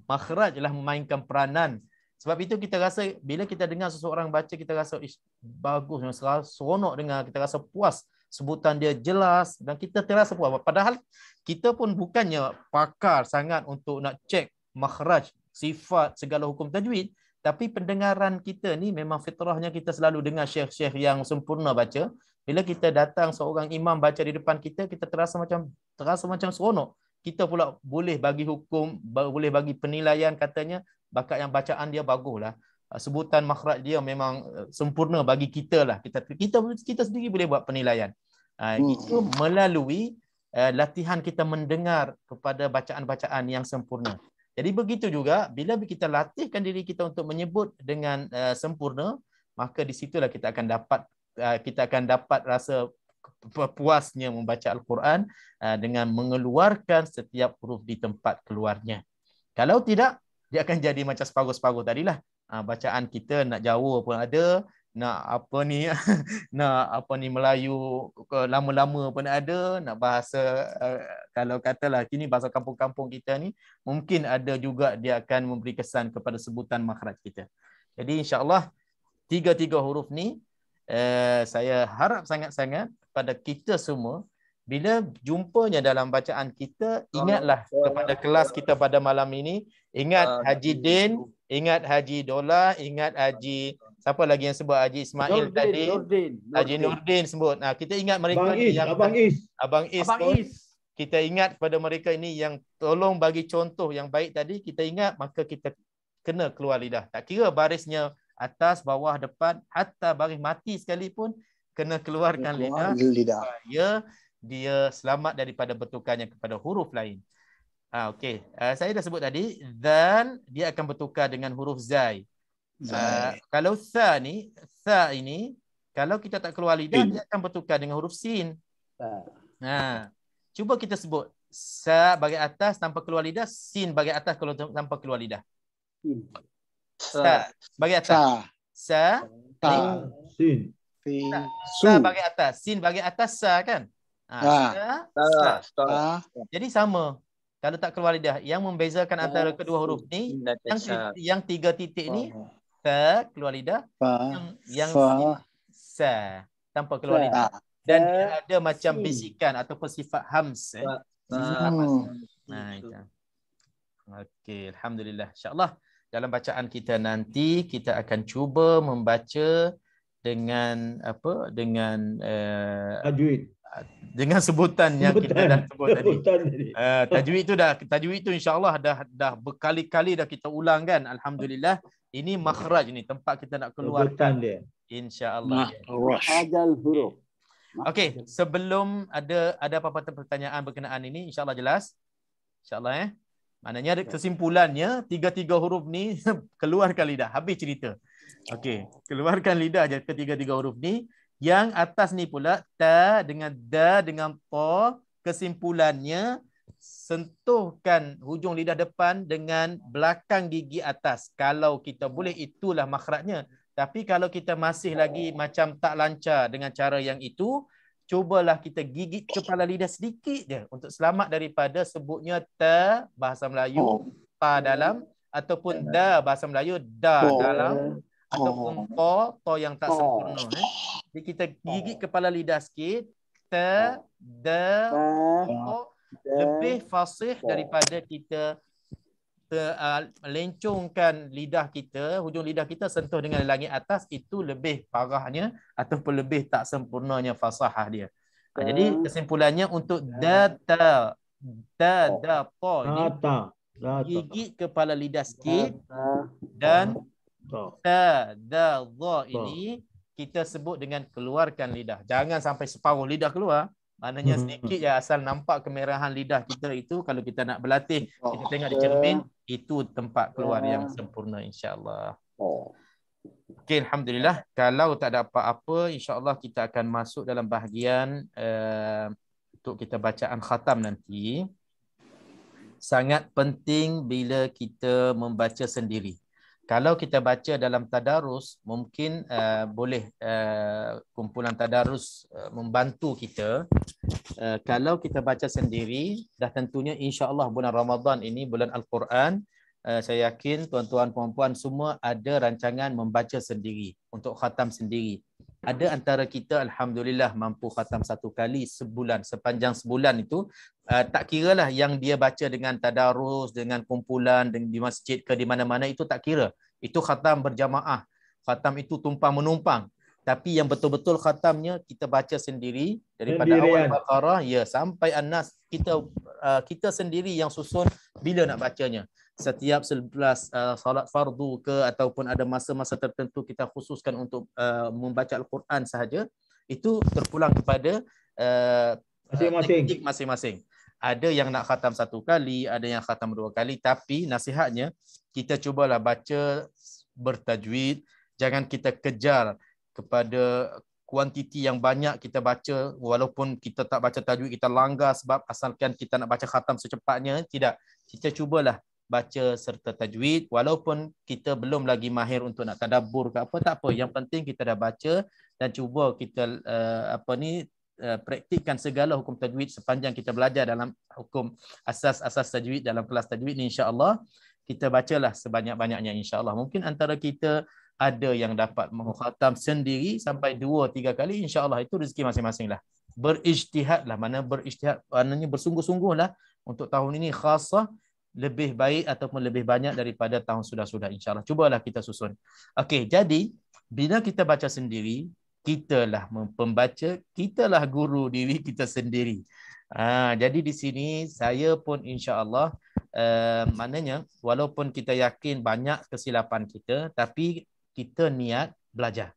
Makhrajlah memainkan peranan. Sebab itu kita rasa bila kita dengar seseorang baca, kita rasa bagus, seronok dengar, kita rasa puas, sebutan dia jelas dan kita terasa puas. Padahal kita pun bukannya pakar sangat untuk nak cek makhraj, sifat, segala hukum tajwid. Tapi pendengaran kita ni memang fitrahnya kita selalu dengar syekh-syekh yang sempurna baca. Bila kita datang seorang imam baca di depan kita, kita terasa macam seronok. Kita pula boleh bagi hukum, boleh bagi penilaian, katanya bakat yang bacaan dia baguslah. Sebutan makhraj dia memang sempurna bagi kita lah. Kita sendiri boleh buat penilaian. Itu melalui latihan kita mendengar kepada bacaan-bacaan yang sempurna. Jadi begitu juga bila kita latihkan diri kita untuk menyebut dengan sempurna, maka di situlah kita akan dapat rasa puasnya membaca Al-Quran dengan mengeluarkan setiap huruf di tempat keluarnya. Kalau tidak, dia akan jadi macam separuh-separuh tadilah. Bacaan kita nak Jawa pun ada, nak apa ni Melayu lama-lama pun ada, nak bahasa kalau katalah kini bahasa kampung-kampung kita ni mungkin ada juga, dia akan memberi kesan kepada sebutan makhraj kita. Jadi insya-Allah tiga-tiga huruf ni saya harap sangat-sangat pada kita semua, bila jumpanya dalam bacaan kita, ingatlah kepada kelas kita pada malam ini, ingat Haji Din, ingat Haji Dola, ingat Haji siapa lagi yang sebut, Haji Ismail tadi, Haji Nurdin sebut. Kita ingat mereka Abang Is. Kita ingat pada mereka ini yang tolong bagi contoh yang baik tadi, kita ingat, maka kita kena keluar lidah. Tak kira barisnya atas, bawah, depan, hatta baris mati sekalipun kena keluarkan lidah. Dia selamat daripada bertukarnya kepada huruf lain. Okey. Saya dah sebut tadi, zal dia akan bertukar dengan huruf zai. Kalau sa ini kalau kita tak keluar lidah, dia akan bertukar dengan huruf sin. Cuba kita sebut sa bagi atas tanpa keluar lidah, sin bagi atas kalau tanpa keluar lidah. Sa bagi atas. Sa. Ta. Sin. Sin. Sa Su. bagi atas. Sin bagi atas sa kan? Ah. Sa. Ta. Jadi sama. Kalau tak keluar lidah. Yang membezakan antara kedua huruf ni, yang 3 titik ni, ta keluar lidah. Fa. Yang Fa. sin, sa tanpa keluar lidah. Dan dia ada macam bisikan ataupun sifat hams. Nah, itu. Okey, alhamdulillah. InsyaAllah dalam bacaan kita nanti kita akan cuba membaca dengan apa? Dengan Tajwid. dengan sebutan yang kita dah sebut tadi. tadi. Tajwid tu insya-Allah dah berkali-kali dah kita ulang kan. Alhamdulillah. Ini makhraj ni, tempat kita nak keluarkan dia. Insya-Allah. Ajal huruf. Okey, sebelum ada apa-apa pertanyaan berkenaan ini, insya-Allah jelas. Insya-Allah maknanya kesimpulannya 3 huruf ni keluarkan lidah, habis cerita. Okey, keluarkan lidah je ketiga-tiga huruf ni. Yang atas ni pula ta dengan da dengan ta, kesimpulannya sentuhkan hujung lidah depan dengan belakang gigi atas. Kalau kita boleh, itulah makhrajnya. Tapi kalau kita masih lagi macam tak lancar dengan cara yang itu, cubalah kita gigit kepala lidah sedikit je untuk selamat daripada sebutnya ta bahasa Melayu, ta dalam, ataupun da bahasa Melayu, da dalam, ataupun to yang tak sempurna. Jadi kita gigit kepala lidah sikit, ta, da, to, lebih fasih daripada kita melencongkan lidah kita, hujung lidah kita sentuh dengan langit atas, itu lebih parahnya ataupun lebih tak sempurnanya fasahah dia. Jadi kesimpulannya untuk da, ta, gigit kepala lidah sikit, dan ta, da, za ini kita sebut dengan keluarkan lidah. Jangan sampai separuh lidah keluar. Maknanya sedikit ya, asal nampak kemerahan lidah kita itu. Kalau kita nak berlatih, kita tengok di cermin, itu tempat keluar yang sempurna, insya-Allah. Okey, alhamdulillah. Kalau tak ada apa-apa, insya-Allah kita akan masuk dalam bahagian untuk kita bacaan khatam nanti. Sangat penting bila kita membaca sendiri. Kalau kita baca dalam tadarus, mungkin boleh kumpulan tadarus membantu kita. Kalau kita baca sendiri, dah tentunya insya-Allah bulan Ramadan ini, bulan Al-Quran, saya yakin tuan-tuan puan-puan semua ada rancangan membaca sendiri, untuk khatam sendiri. Ada antara kita alhamdulillah mampu khatam 1 kali sebulan, sepanjang sebulan itu. Tak kiralah yang dia baca dengan tadarus, dengan kumpulan, di masjid ke di mana-mana, itu tak kira. Itu khatam berjamaah. Khatam itu tumpang menumpang. Tapi yang betul-betul khatamnya kita baca sendiri daripada awal Baqarah sampai An-Nas, kita sendiri yang susun bila nak bacanya. Setiap selepas solat fardu ke ataupun ada masa-masa tertentu kita khususkan untuk membaca Al-Quran sahaja, itu terpulang kepada teknik masing-masing. Ada yang nak khatam 1 kali, ada yang khatam 2 kali, tapi nasihatnya kita cubalah baca bertajwid. Jangan kita kejar kepada kuantiti yang banyak kita baca, walaupun kita tak baca tajwid, kita langgar sebab asalkan kita nak baca khatam secepatnya. Tidak, kita cubalah baca serta tajwid, walaupun kita belum lagi mahir untuk nak tadabbur ke apa, tak apa. Yang penting kita dah baca dan cuba kita praktikkan segala hukum tajwid sepanjang kita belajar dalam hukum asas-asas tajwid dalam kelas tajwid ni, insya-Allah kita bacalah sebanyak-banyaknya, insya-Allah. Mungkin antara kita ada yang dapat mengkhatam sendiri sampai 2-3 kali, insya-Allah itu rezeki masing-masing lah. Berijtihadlah, maknanya bersungguh-sungguhlah untuk tahun ini khasah, lebih baik ataupun lebih banyak daripada tahun sudah-sudah, insya-Allah. Cubalah kita susun. Okey, jadi bila kita baca sendiri, kitalah pembaca, kitalah guru diri kita sendiri. Jadi di sini saya pun insya-Allah maknanya walaupun kita yakin banyak kesilapan kita, tapi kita niat belajar.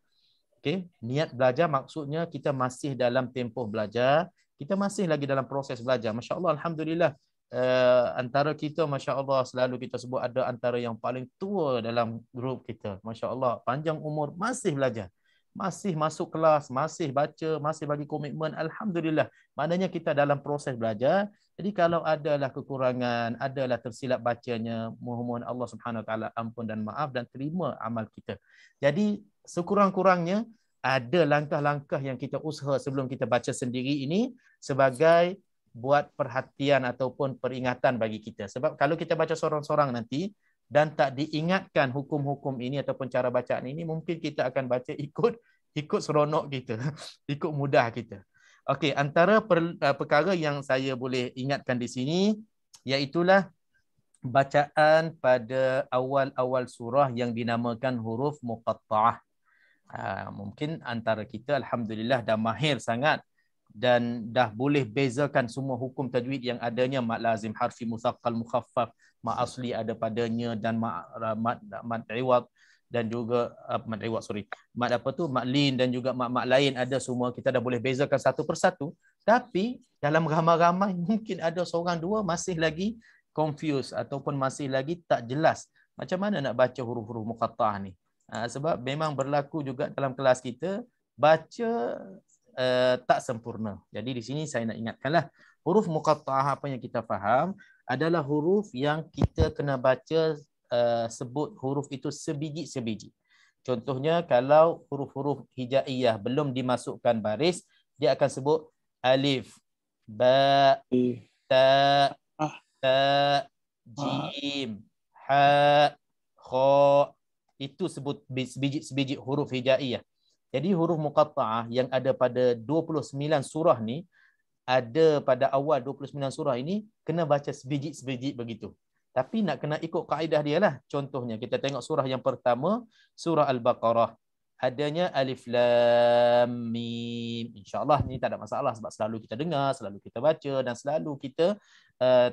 Okey, niat belajar maksudnya kita masih dalam tempoh belajar, kita masih lagi dalam proses belajar. Masya-Allah, alhamdulillah. Antara kita, masya-Allah, selalu kita sebut ada antara yang paling tua dalam grup kita. Masya-Allah, panjang umur, masih belajar. masih masuk kelas, masih baca, masih bagi komitmen, alhamdulillah. Maknanya kita dalam proses belajar. Jadi kalau adalah kekurangan, adalah tersilap bacanya, mohon Allah Subhanahu Wa Taala ampun dan maaf dan terima amal kita. Jadi sekurang-kurangnya ada langkah-langkah yang kita usaha sebelum kita baca sendiri ini sebagai buat perhatian ataupun peringatan bagi kita. Sebab kalau kita baca sorang-sorang nanti dan tak diingatkan hukum-hukum ini ataupun cara bacaan ini, mungkin kita akan baca ikut seronok kita, ikut mudah kita. Okey, antara perkara yang saya boleh ingatkan di sini iaitulah bacaan pada awal-awal surah yang dinamakan huruf muqatta'ah. Mungkin antara kita alhamdulillah dah mahir sangat dan dah boleh bezakan semua hukum tajwid yang adanya, mad lazim, harfi musaqqal, mukhaffaf, mad asli ada padanya dan mad iwad dan juga mad lin dan juga mad lain ada semua, kita dah boleh bezakan satu persatu. Tapi dalam ramai-ramai mungkin ada seorang dua masih lagi confused ataupun masih lagi tak jelas macam mana nak baca huruf-huruf muqatta'ah ni. Sebab memang berlaku juga dalam kelas kita baca tak sempurna. Jadi di sini saya nak ingatkanlah, huruf muqatta'ah apa yang kita faham adalah huruf yang kita kena baca sebut huruf itu sebiji-sebiji. Contohnya kalau huruf-huruf hijaiyah belum dimasukkan baris, dia akan sebut alif, ba, ta, jim, ha, kha. Itu sebut sebiji-sebiji huruf hijaiyah. Jadi huruf muqatta'ah yang ada pada 29 surah ni, ada pada awal 29 surah ini kena baca sebiji-sebiji begitu. Tapi nak kena ikut kaedah dia lah. Contohnya kita tengok surah yang pertama, surah Al-Baqarah. Adanya alif lam mim. InsyaAllah ni tak ada masalah sebab selalu kita dengar, selalu kita baca dan selalu kita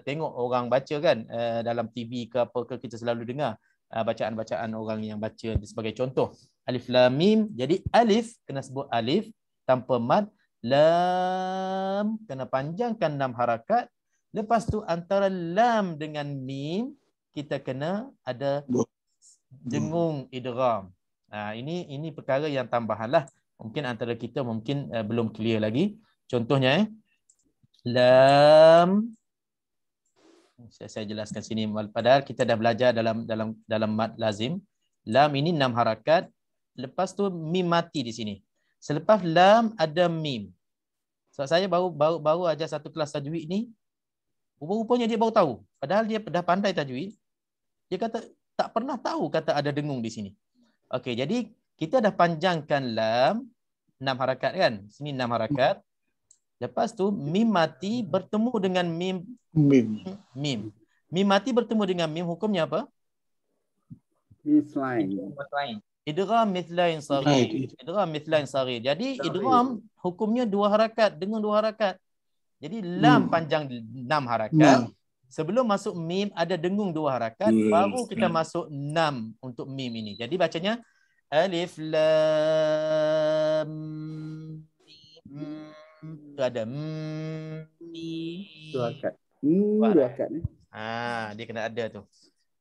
tengok orang baca kan, dalam TV ke apa ke, kita selalu dengar bacaan-bacaan orang yang baca sebagai contoh. Alif lam mim. Jadi alif kena sebut alif tanpa mad. Lam kena panjangkan 6 harakat. Lepas tu antara lam dengan mim kita kena ada dengung idgham. Ini perkara yang tambahan lah. Mungkin antara kita mungkin belum clear lagi. Contohnya lam, saya jelaskan sini, padahal kita dah belajar dalam mad lazim. Lam ini 6 harakat. Lepas tu mim mati di sini. Selepas lam ada mim. So, saya baru ajar satu kelas tajwid ni. Rupanya dia baru tahu. Padahal dia dah pandai tajwid. Dia kata tak pernah tahu kata ada dengung di sini. Okey, jadi kita dah panjangkan lam 6 harakat kan? Sini 6 harakat. Lepas tu mim mati bertemu dengan mim. Mim mati bertemu dengan mim, hukumnya apa? Idgham mithlain saghir. Idgham mithlain saghir. Jadi idgham hukumnya 2 harakat dengan 2 harakat. Jadi lam panjang 6 harakat. Sebelum masuk mim ada dengung 2 harakat, baru kita masuk 6 untuk mim ini. Jadi bacanya alif lam mim. Itu ada mim. 2 harakat. 2 harakat ni. Dia kena ada tu.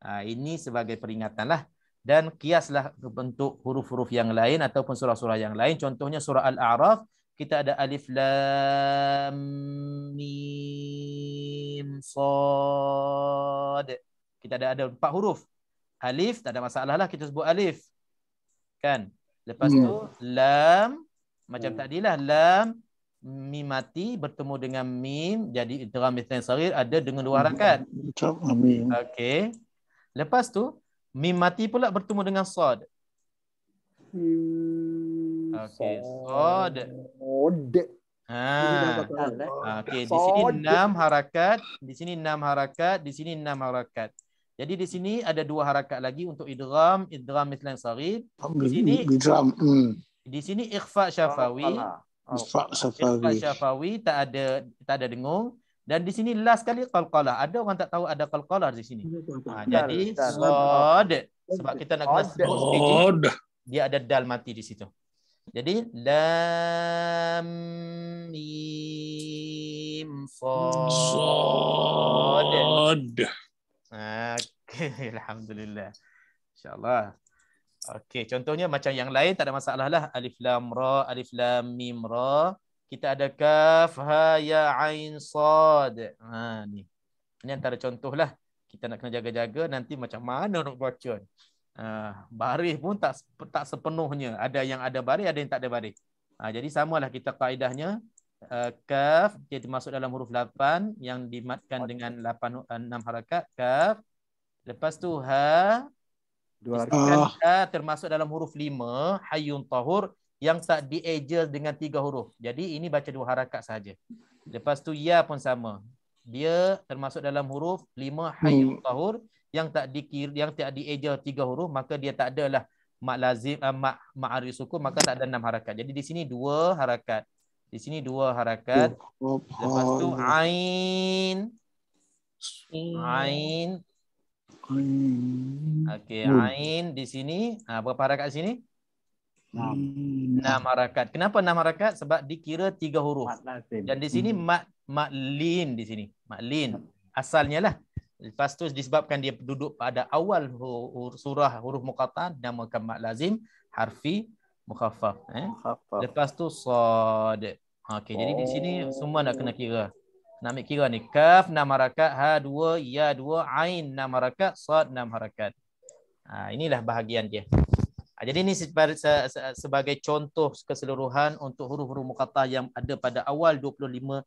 Ini sebagai peringatan lah. Dan kiaslah bentuk huruf-huruf yang lain ataupun surah-surah yang lain. Contohnya surah Al-A'raf, kita ada alif lam mim sad. Kita ada 4 huruf. Alif tak ada masalah lah, kita sebut alif. Kan? Lepas tu lam macam tadilah, lam mim mati bertemu dengan mim, jadi idgham mithlain saghir ada dengan 2 harakat. Okey. Lepas tu mim mati pula bertemu dengan sad. Okey, sad. Okey, di sini 6 harakat, di sini 6 harakat, di sini 6 harakat. Jadi di sini ada 2 harakat lagi untuk idgham mithlain saghir. Di sini ikhfa syafawi. Ikhfa syafawi tak ada dengung. Dan di sini last kali qalqalah. Ada orang tak tahu ada qalqalah di sini. Jadi sad, sebab kita nak kena sebut dia ada dal mati di situ. Jadi lam mim sad. Okay, alhamdulillah. Insya-Allah. Okey, contohnya macam yang lain tak ada masalah lah. Alif lam ra, alif lam mim ra. Kita ada kaf ha ya ain sad. Ni. Ini antara contoh lah. Kita nak kena jaga-jaga nanti macam mana nak baca. Baris pun tak sepenuhnya. Ada yang ada baris, ada yang tak ada baris. Jadi samalah kita kaedahnya. Kaf dia termasuk dalam huruf 8 yang dimatkan dengan 6 harakat. Kaf. Lepas tu ha. Termasuk dalam huruf 5 hayyun tahur yang tak dieja dengan 3 huruf. Jadi ini baca 2 harakat saja. Lepas tu ya pun sama. Dia termasuk dalam huruf 5 hayyun tahur yang tak dieja 3 huruf, maka dia tak adalah mak lazim mak arif sukun, maka tak ada 6 harakat. Jadi di sini 2 harakat. Di sini 2 harakat. Lepas tu ain. Ain. Okey, ain di sini. Berapa harakat di sini? 6 harakat. Kenapa 6 harakat? Sebab dikira 3 huruf. Dan di sini maklin di sini. Maklin. Asalnya lah. Lepas tu disebabkan dia duduk pada awal surah huruf muqattah, namakan mak lazim harfi mukhaffaf. Lepas tu sad. Okey, jadi di sini semua nak kena kira. Nak ambil kira ni. Kaf 6 harakat, ha 2, ya 2, ain 6 harakat, sad 6 harakat. Inilah bahagian dia. Jadi ini sebagai contoh keseluruhan untuk huruf-huruf muqattah yang ada pada awal 29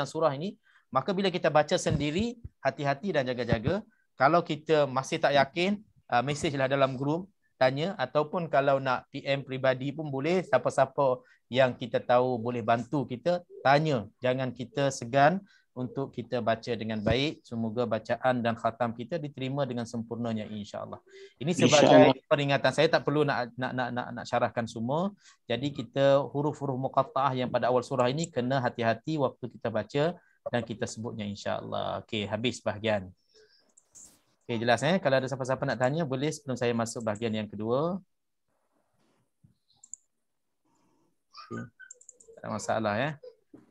surah ini. Maka bila kita baca sendiri, hati-hati dan jaga-jaga. Kalau kita masih tak yakin, mesej lah dalam grup, tanya. Ataupun kalau nak PM peribadi pun boleh. Siapa-siapa yang kita tahu boleh bantu kita, tanya. Jangan kita segan untuk kita baca dengan baik. Semoga bacaan dan khatam kita diterima dengan sempurnanya, insya-Allah. Ini sebagai peringatan. Saya tak perlu nak syarahkan semua. Jadi kita huruf-huruf muqatta'ah yang pada awal surah ini kena hati-hati waktu kita baca dan kita sebutnya, insya-Allah. Okey, habis bahagian. Okey, jelas Kalau ada siapa-siapa nak tanya, boleh sebelum saya masuk bahagian yang kedua. Okay. Tak ada masalah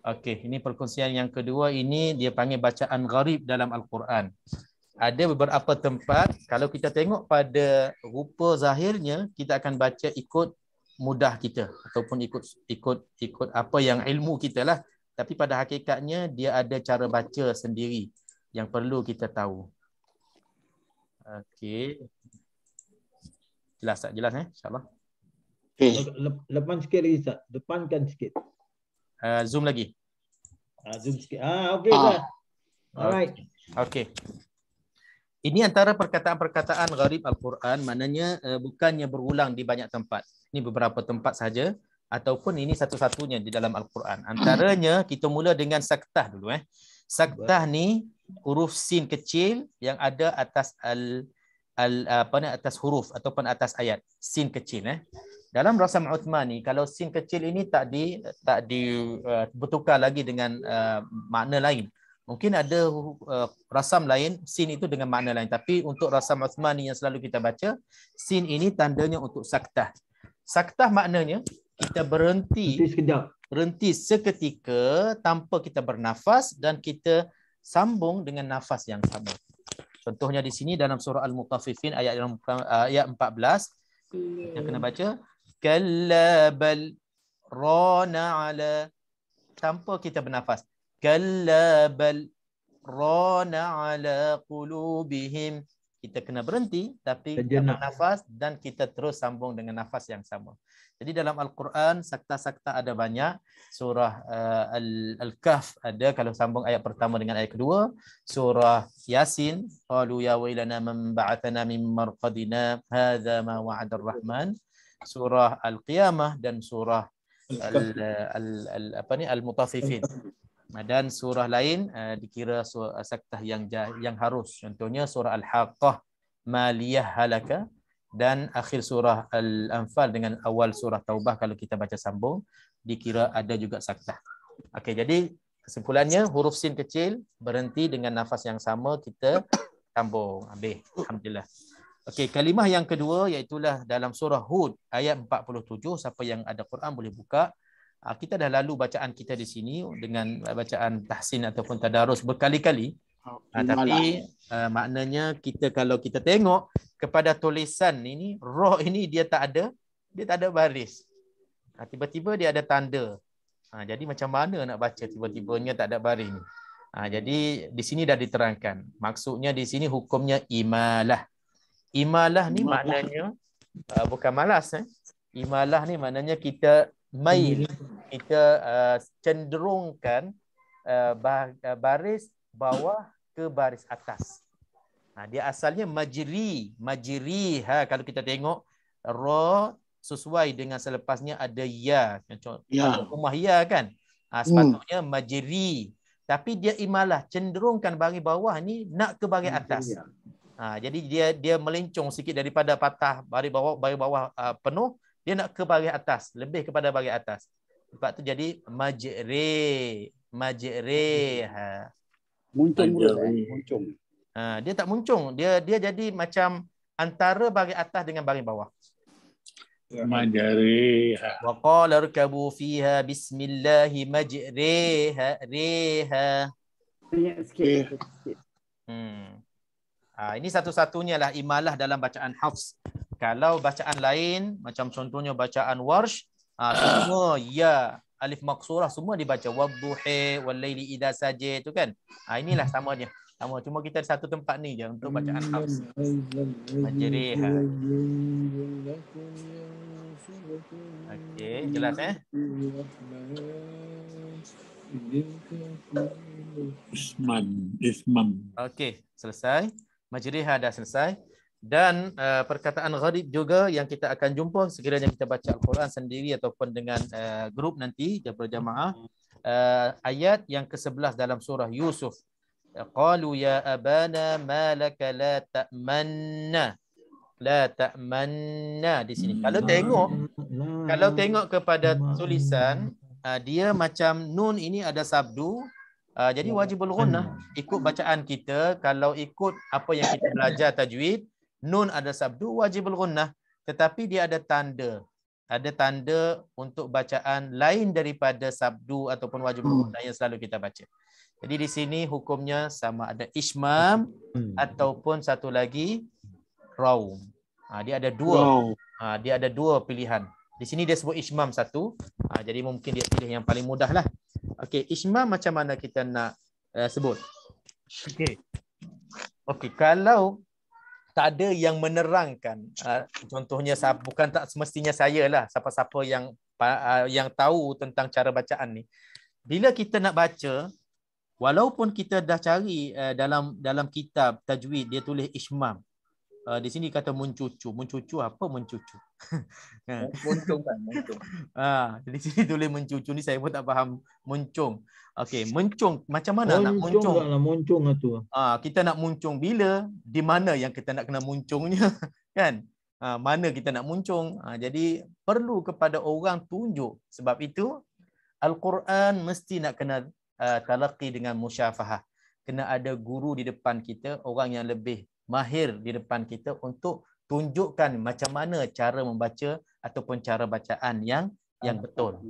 Okey, ini perkongsian yang kedua. Ini dia panggil bacaan gharib dalam Al-Quran. Ada beberapa tempat, kalau kita tengok pada rupa zahirnya, kita akan baca ikut mudah kita ataupun ikut apa yang ilmu kita lah. Tapi pada hakikatnya dia ada cara baca sendiri yang perlu kita tahu. Okey. Jelas tak? Jelas InsyaAllah. Depan sikit lagi Ustaz. Depankan sikit. Zoom lagi. Zoom sikit. Okey Ustaz. Alright. Okey. Ini antara perkataan-perkataan gharib Al-Quran, maknanya bukannya berulang di banyak tempat. Ini beberapa tempat saja. Ataupun ini satu-satunya di dalam Al-Quran. Antaranya kita mula dengan saktah dulu. Saktah ni huruf sin kecil yang ada atas atas huruf ataupun atas ayat. Sin kecil. Dalam rasam Uthmani, kalau sin kecil ini tak bertukar lagi dengan makna lain. Mungkin ada rasam lain, sin itu dengan makna lain. Tapi untuk rasam Uthmani yang selalu kita baca, sin ini tandanya untuk saktah. Saktah maknanya kita berhenti seketika tanpa kita bernafas dan kita sambung dengan nafas yang sama. Contohnya di sini dalam surah Al-Mutaffifin ayat 14 kita kena baca kalla bal rana ala, tanpa kita bernafas. Kalla bal rana ala qulubihim. Kita kena berhenti tapi kita bernafas dan kita terus sambung dengan nafas yang sama. Jadi dalam Al-Quran sakta-sakta ada banyak. Surah Al-Kahf ada kalau sambung ayat pertama dengan ayat kedua. Surah Yasin, qalu ya wailana man ba'athana min marqadina hadza ma wa'ada ar-rahman. Surah Al-Qiyamah dan surah Al-Mutaffifin. Dan surah lain dikira saktah yang harus. Contohnya surah Al-Haqqah, Maliyah halaka, dan akhir surah Al-Anfal dengan awal surah Taubah kalau kita baca sambung dikira ada juga saktah. Okey, jadi kesimpulannya huruf sin kecil berhenti dengan nafas yang sama kita sambung. Habis. Alhamdulillah. Okey, kalimah yang kedua iaitulah dalam surah Hud ayat 47. Siapa yang ada Quran boleh buka. Kita dah lalu bacaan kita di sini dengan bacaan tahsin ataupun tadarus berkali-kali. Tapi maknanya kita kalau kita tengok kepada tulisan ini, ra ini dia tak ada baris. Tiba-tiba dia ada tanda. Jadi macam mana nak baca tiba-tibanya tak ada baris ni? Jadi di sini dah diterangkan. Maksudnya di sini hukumnya imalah. Imalah ni maknanya bukan malas. Imalah ni maknanya kita mail, kita cenderungkan baris bawah ke baris atas. Dia asalnya majri. Kalau kita tengok ra sesuai dengan selepasnya ada ya. Rumah ya kan. Sepatutnya majri. Tapi dia imalah, cenderungkan baris bawah ni nak ke baris atas. Jadi dia melencong sikit daripada patah baris bawah penuh, dia nak ke baris atas, lebih kepada baris atas. Sebab tu jadi majri. Muncung mulut muncung. Dia tak muncung, dia jadi macam antara baris atas dengan baris bawah. Majariha. Wa qala irkabu fiha bismillahi majriha riha. Banyak sikit. Ini satu-satunya lah imalah dalam bacaan Hafs. Kalau bacaan lain, macam contohnya bacaan Warsh, semua ya, alif maqsurah semua dibaca. Wadduhi wal laili idza saja tu kan. Inilah samanya. Sama, cuma kita ada satu tempat ni je untuk bacaan Hafs. Majriha. Okey, jelas Isman. Okey, selesai. Majriha dah selesai. Dan perkataan gharib juga yang kita akan jumpa sekiranya kita baca Al-Quran sendiri ataupun dengan grup nanti berjamaah. Ayat yang ke-11 dalam surah Yusuf. Qalu ya abana ma laka la ta'manna. La ta'manna di sini. Kalau tengok kepada tulisan, dia macam nun ini ada sabdu. Jadi wajibul ghunnah ikut bacaan kita. Kalau ikut apa yang kita belajar tajwid, nun ada sabdu wajibul ghunnah, tetapi dia ada tanda. Ada tanda untuk bacaan lain daripada sabdu ataupun wajibul ghunnah yang selalu kita baca. Jadi di sini hukumnya sama, ada ismam ataupun satu lagi raum. Dia ada dua. Dia ada dua pilihan. Di sini dia sebut ismam satu. Jadi mungkin dia pilih yang paling mudah lah. Okey, ismam macam mana kita nak sebut? Okey, kalau tak ada yang menerangkan, contohnya bukan tak semestinya saya lah, siapa-siapa yang tahu tentang cara bacaan ni. Bila kita nak baca, walaupun kita dah cari dalam kitab tajwid dia tulis ismam. Di sini kata mencucu. Mencucu apa mencucu? Muncung kan, muncung. Di sini tulis mencucu ni saya pun tak faham muncung. Okey, muncung macam mana nak muncung? Muncung tu. Kita nak muncung bila? Di mana yang kita nak kena muncungnya? Kan? Mana kita nak muncung? Jadi perlu kepada orang tunjuk. Sebab itu Al-Quran mesti nak kena talaqi dengan musyafahah. Kena ada guru di depan kita, orang yang lebih mahir di depan kita untuk tunjukkan macam mana cara membaca ataupun cara bacaan yang betul.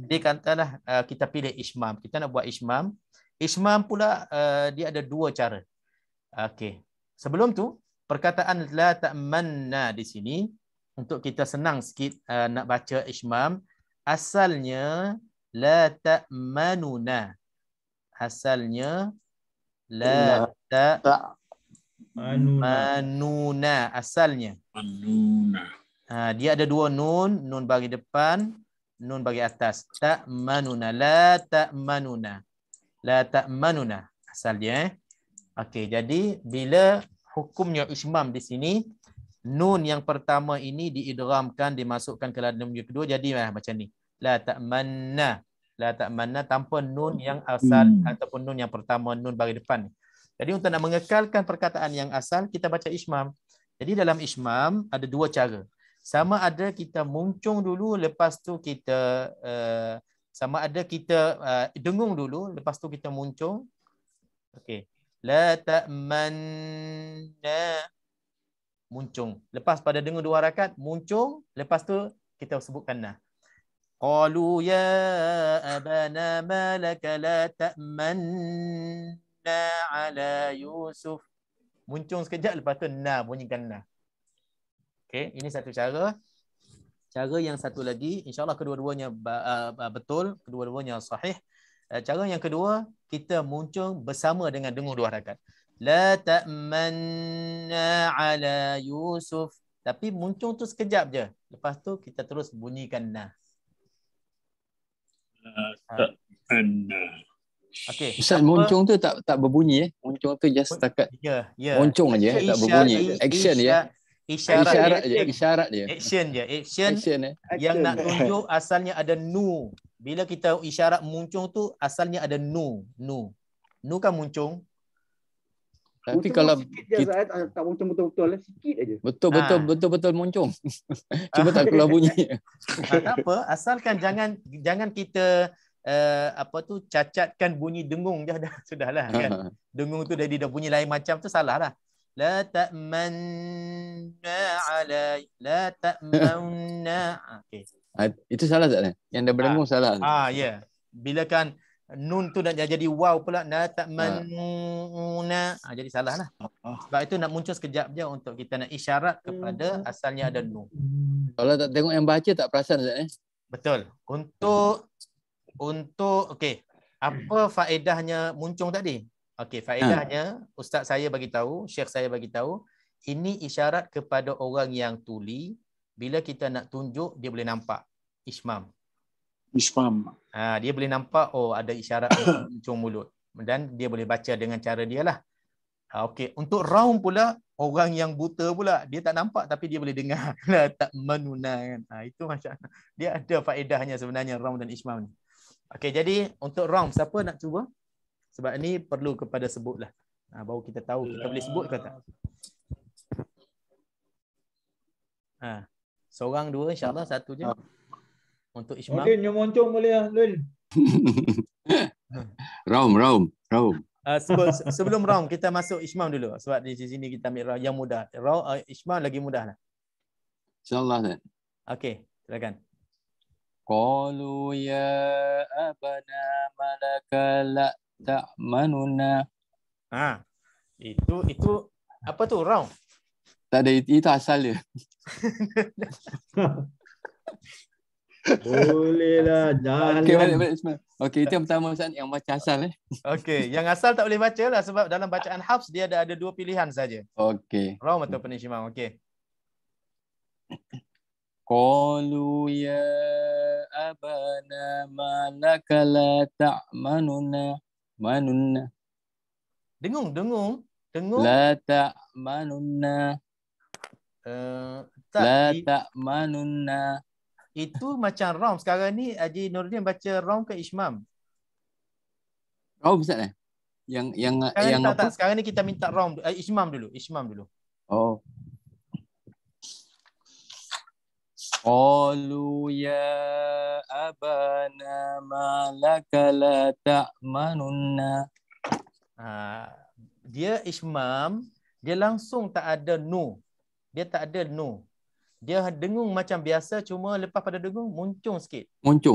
Jadi katalah kita pilih ismam. Kita nak buat ismam. Ismam pula dia ada dua cara. Okey. Sebelum tu, perkataan la ta'manna di sini untuk kita senang sikit nak baca ismam, asalnya la ta'manuna. Asalnya la ta'manuna asalnya. Dia ada dua nun, nun bagi depan, nun bagi atas. Ta'manuna, la ta'manuna. La ta'manuna asalnya. Okey, jadi bila hukumnya ismam di sini, nun yang pertama ini diidghamkan, dimasukkan ke dalam nun yang kedua, jadi macam ni. La ta'manna. La ta'manna tanpa nun yang asal ataupun nun yang pertama, nun bagi depan. Jadi untuk nak mengekalkan perkataan yang asal, kita baca ismam. Jadi dalam ismam ada dua cara. Sama ada kita muncung dulu, lepas tu kita sama ada kita dengung dulu, lepas tu kita muncung. Okey. La ta'manna, muncung. Lepas pada dengung dua harakat, muncung, lepas tu kita sebutkan nah. Qalu ya abana ma laka la ta'manna ala Yusuf. Muncung sekejap, lepas tu na, bunyikan na. Okey, ini satu cara. Cara yang satu lagi, insya-Allah kedua-duanya betul, kedua-duanya sahih. Cara yang kedua, kita muncung bersama dengan dengung 2 rakaat. La ta'manna ala Yusuf. Tapi muncung tu sekejap je. Lepas tu kita terus bunyikan na. Okey. Ustaz, moncong tu tak berbunyi Moncong tu just setakat Ya. moncong aja, tak berbunyi. Action je. Isyarat Isyarat je. action je. Action yang nak tunjuk asalnya ada nu. Bila kita isyarat muncung tu asalnya ada nu. Nu kan muncung. Tapi Muncung kalau sikit je, Zat. Tak muncung betul-betul lah. Sikit aja. betul moncong. Cuma tak keluar bunyi. Tak apa, asalkan jangan kita cacatkan bunyi dengung je dah. Sudahlah kan. Dengung tu dah bunyi lain macam tu salah lah. La ta'manna ala la ta'manna. Okey. Itu salah tak? Yang dah berdengung salah. Ya. Bila kan nun tu nak jadi waw pula, la ta'manna. Jadi salah lah. Sebab itu nak muncul sekejap je untuk kita nak isyarat kepada asalnya ada nun. Kalau tak tengok yang baca tak perasan Ustaz. Betul. Untuk okey. Apa faedahnya muncung tadi? Okey, faedahnya ustaz saya bagi tahu, syekh saya bagi tahu, ini isyarat kepada orang yang tuli. Bila kita nak tunjuk, dia boleh nampak ismam. Dia boleh nampak ada isyarat muncung mulut dan dia boleh baca dengan cara dia lah. Okey, untuk raum pula, orang yang buta pula, dia tak nampak tapi dia boleh dengar. Tak manuna kan. Itu macam dia ada faedahnya sebenarnya raum dan ismam ni. Okey, jadi untuk raum siapa nak cuba? Sebab ni perlu kepada sebutlah. Baru kita tahu kita boleh sebut ke tak. Seorang dua insya-Allah, satu je. Untuk Ismail. Lin yang moncong boleh lah, Lin. Raum. Sebelum raum kita masuk Ismail dulu. Sebab di sini kita ambil raum yang mudah. Ismail lagi mudah lah. InsyaAllah Ustaz. Okey, silakan. Qalu ya abana malaka la ta'manuna. Itu apa tu raum? Tak ada, itu asal dia. Boleh lah, jangan. Okey, balik Ismail. Okey, itu yang pertama Ustaz, yang baca asal Okey, yang asal tak boleh baca lah sebab dalam bacaan Hafs dia ada 2 pilihan saja. Okey. Raum atau penishmam. Okey. Qalu ya abana malaka la ta'manuna. Dengung. La ta'manuna. La ta'manuna. Itu macam raum. Sekarang ni Haji Nordin baca raum ke Ismam? Raum Ustaz Yang apa? Sekarang ni kita minta raum. Ismam dulu. Oh. Qalu ya abana malaka la ta'manuna. Dia Ismam, dia langsung tak ada nu. Dia tak ada nu. Dia dengung macam biasa, cuma lepas pada dengung muncung sikit.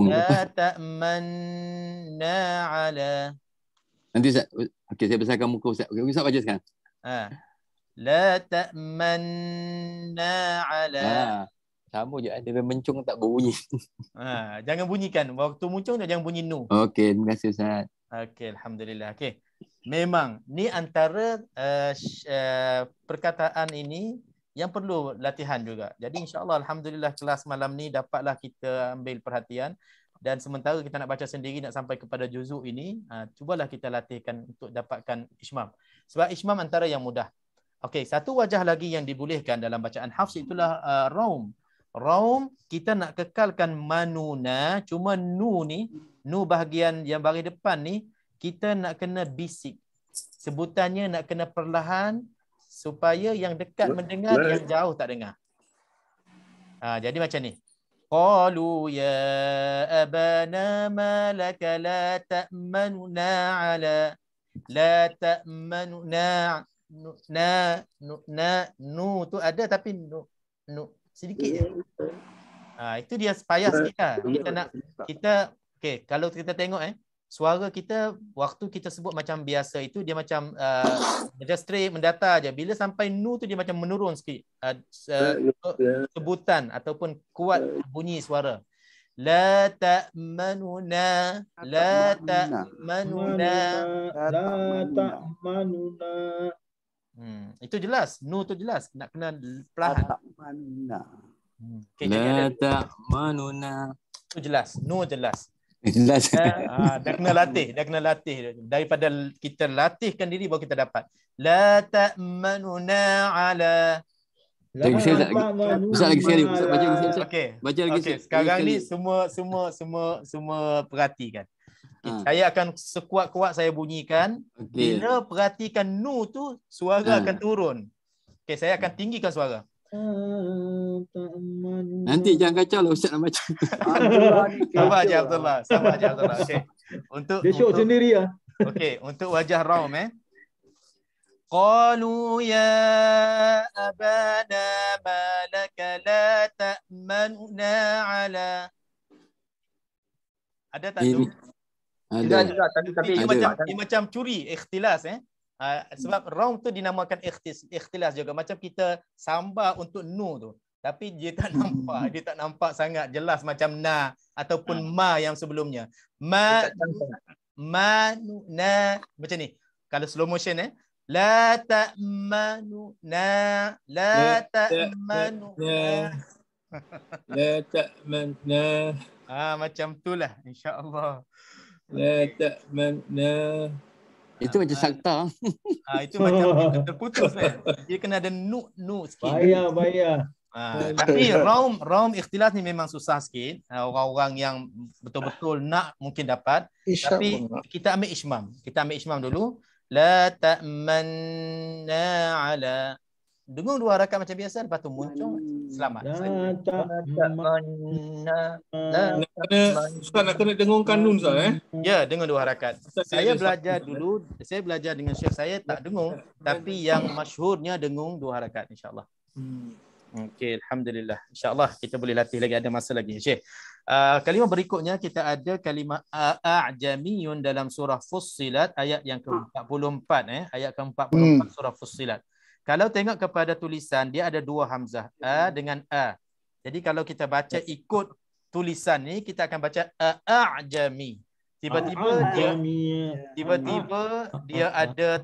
La ta'manna ala. Nanti Ustaz, okey saya besarkan muka Ustaz. Okey, Ustaz baca sekarang. La ta'manna ala. Sama je, dia mencung tak berbunyi. Jangan bunyikan. Waktu muncung dia jangan bunyi nu. Okey, terima kasih Ustaz. Okey, alhamdulillah. Okey. Memang ni antara perkataan ini yang perlu latihan juga. Jadi insya-Allah alhamdulillah kelas malam ni dapatlah kita ambil perhatian, dan sementara kita nak baca sendiri nak sampai kepada juzuk ini, cubalah kita latihkan untuk dapatkan Ismam. Sebab Ismam antara yang mudah. Okey, satu wajah lagi yang dibolehkan dalam bacaan Hafs itulah raum. Raum kita nak kekalkan manuna, cuma nu bahagian yang baris depan ni kita nak kena bisik. Sebutannya nak kena perlahan supaya yang dekat mendengar, yang jauh tak dengar. Jadi macam ni. Qalu ya abana malaka la ta'manuna ala la ta'manuna nu tu ada tapi nu sedikit je. Itu dia payah sikit lah. Kita okey, kalau kita tengok suara kita waktu kita sebut macam biasa itu dia macam dia straight mendatar aja. Bila sampai nu tu dia macam menurun sikit. Sebutan ataupun kuat bunyi suara. La ta'manuna, la ta'manuna. La ta'manuna. Itu jelas. Nu tu jelas. Nak kena perlahan. Okay, La ta'manuna. Itu jelas. Nu jelas. Jelas. Dah kena latih. Daripada kita latihkan diri baru kita dapat. La ta'manuna ala. Saya tak lagi. Ustaz lagi sekali. Ustaz baca lagi sekali. Okey. Baca lagi Okey, sekali. sekarang ni semua perhatikan. Saya akan sekuat-kuat saya bunyikan. Okey. Bila perhatikan nu tu suara akan turun. Okey, saya akan tinggikan suara. Nanti jangan kacau lah Ustaz nak baca. Sabar je Abdullah. Okey. Dia show sendiri lah. Okey, untuk wajah Raum Qalu ya abana ma laka la ta'manuna ala. Ada tak tu? Ada. Tapi Dia macam curi, ikhtilas sebab Raum tu dinamakan ikhtilas juga. Macam kita sambar untuk nu tu. Tapi dia tak nampak sangat jelas macam na ataupun ma yang sebelumnya. Ma na macam ni. Kalau slow motion la ta'manuna, la ta'manuna. La ta'manna. Macam itulah insya-Allah. La ta'manna. Itu macam sakta. Itu macam terputus Dia kena ada nu sikit. Bayar. Tapi Raum ikhtilas ni memang susah sikit. Orang-orang yang betul-betul nak mungkin dapat. Tapi kita ambil ishmam dulu. La ta'manna ala. Dengung 2 harakat macam biasa, lepas tu muncul, selamat. La ta'manna. Ustaz nak kena dengungkan nun Ustaz Ya, dengung 2 harakat. Saya belajar dengan syekh saya tak dengung, tapi yang masyhurnya dengung 2 harakat insya-Allah. Okey, alhamdulillah. Insya-Allah kita boleh latih lagi, ada masa lagi Syekh. Kalimah berikutnya kita ada kalimah a'jamiyun dalam surah Fussilat ayat yang ke-44 ayat ke-44 surah Fussilat. Kalau tengok kepada tulisan dia ada 2 hamzah, a dengan a. Jadi kalau kita baca ikut tulisan ni kita akan baca a'jami. Tiba-tiba dia ada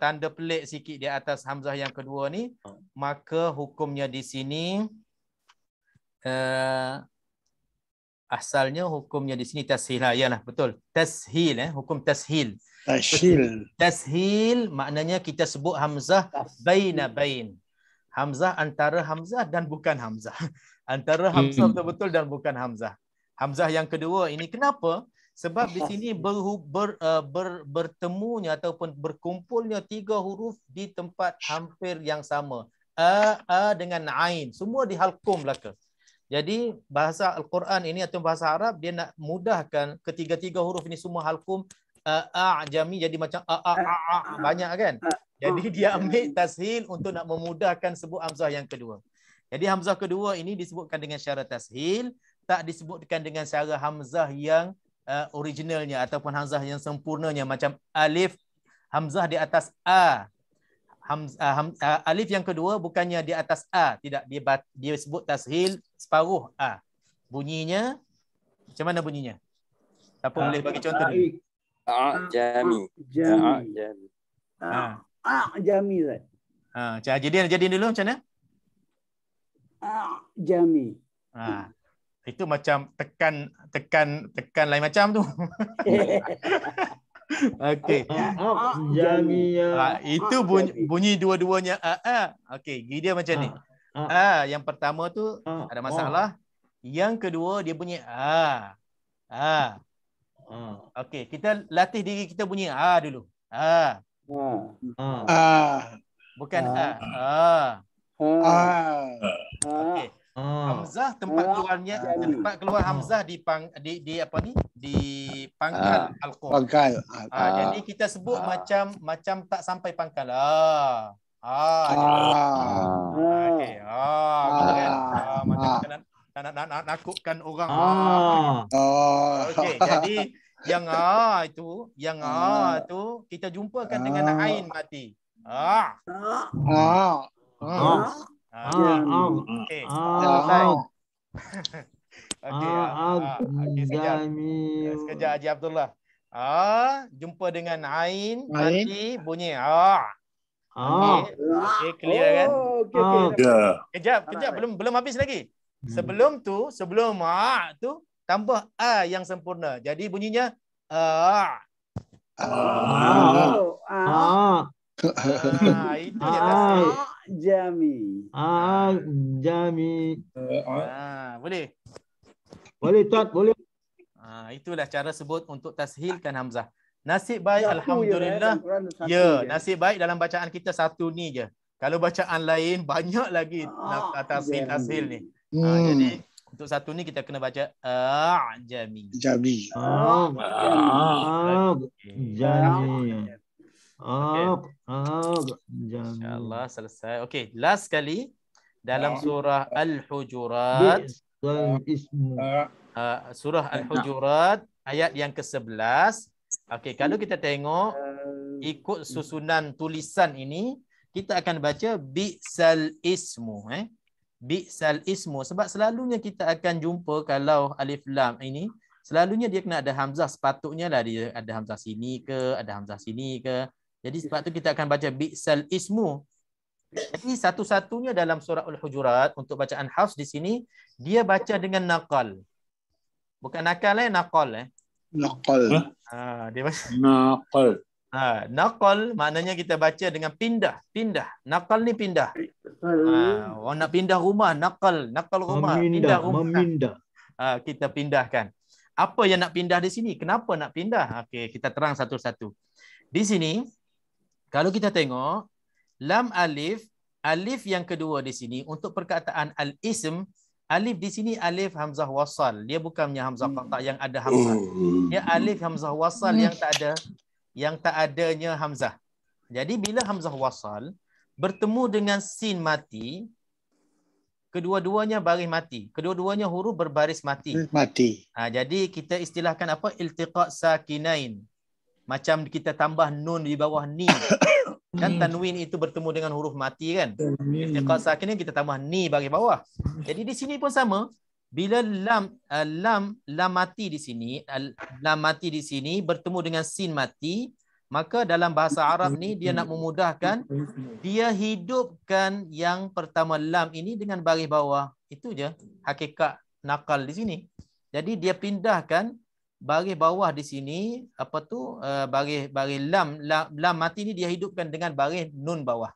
tanda pelik sikit di atas hamzah yang kedua ni, maka hukumnya di sini asalnya hukumnya di sini tashil. Yalah, betul. Tashil hukum tashil. Tashil maknanya kita sebut hamzah bain. Hamzah antara hamzah dan bukan hamzah. Antara hamzah betul-betul dan bukan hamzah. Hamzah yang kedua ini kenapa? Sebab di sini bertemunya ataupun berkumpulnya 3 huruf di tempat hampir yang sama. A dengan ain. Semua dihalkum belaka. Jadi bahasa Al-Quran ini atau bahasa Arab dia nak mudahkan ketiga-tiga huruf ini semua halkum a'jami jadi macam banyak kan. Jadi dia ambil tashil untuk nak memudahkan sebut hamzah yang kedua. Jadi hamzah kedua ini disebutkan dengan syarat tashil, tak disebutkan dengan cara hamzah yang originalnya ataupun hamzah yang sempurnanya macam alif hamzah di atas a. Alif yang kedua bukannya di atas a, tidak, dia sebut tashil separuh a. Bunyinya macam mana bunyinya? Siapa boleh bagi contoh dulu? A'jami. A'jami Zat. Jadi dulu macam mana? A'jami. Itu macam tekan lain macam tu. Okey. Itu bunyi dua-duanya Okey, dia macam ni. Yang pertama tu ada masalah. Yang kedua dia bunyi Okey, kita latih diri kita bunyi dulu. Bukan Okey. Hamzah tempat keluar hamzah di pangkal halqum. Jadi kita sebut macam tak sampai pangkal. Okey. Macam nak nakutkan orang. Okey, Yang tu kita jumpakan dengan ain mati. Okey. Okey, sekejap. Sekejap Haji Abdullah. Jumpa dengan ain mati bunyi Okey, clear kan? Kejap, belum habis lagi. Sebelum tu tambah yang sempurna. Jadi bunyinya itu je tasheeh. Jami. Jami. Boleh. Boleh Tat, boleh. Itulah cara sebut untuk tashilkan hamzah. Nasib baik Satu alhamdulillah. je, Quran satu Ya, je. nasib baik dalam bacaan kita satu ni je. Kalau bacaan lain banyak lagi tashil ni. Jadi untuk satu ni kita kena baca jami. Jami. Jami. InsyaAllah selesai. Okey, last kali dalam surah Al-Hujurat. Surah Al-Hujurat ayat yang ke-11. Okey, kalau kita tengok ikut susunan tulisan ini, kita akan baca bi'sal ismu. Bi'sal ismu. Sebab selalunya kita akan jumpa kalau alif lam ini, selalunya dia kena ada hamzah. Sepatutnya lah dia ada hamzah sini ke, ada hamzah sini ke. Jadi sebab tu kita akan baca bi'sal ismu. Jadi satu-satunya dalam surah Al-Hujurat untuk bacaan Hafs di sini, dia baca dengan naqal. Bukan nakal naqal Naqal. Dia baca Naqal. naqal maknanya kita baca dengan pindah. Naqal ni pindah. Orang nak pindah rumah, naqal rumah, pindah rumah. Kita pindahkan. Apa yang nak pindah di sini? Kenapa nak pindah? Okey, kita terang satu-satu. Di sini kalau kita tengok lam alif yang kedua di sini untuk perkataan al-ism, alif di sini alif hamzah wasal. Dia bukannya hamzah qata yang ada hamzah. Dia alif hamzah wasal yang tak adanya hamzah. Jadi bila hamzah wasal bertemu dengan sin mati, kedua-duanya baris mati. Kedua-duanya huruf berbaris mati. Jadi kita istilahkan apa? Iltiqa' sakinain. Macam kita tambah nun di bawah ni. Kan tanwin itu bertemu dengan huruf mati kan? Iltiqa' sakinain kita tambah ni bagi bawah. Jadi di sini pun sama. Bila lam mati di sini, lam mati di sini bertemu dengan sin mati, maka dalam bahasa Arab ni dia nak memudahkan, dia hidupkan yang pertama lam ini dengan baris bawah. Itu je hakikat nakal di sini. Jadi dia pindahkan baris bawah di sini, baris lam mati ni dia hidupkan dengan baris nun bawah.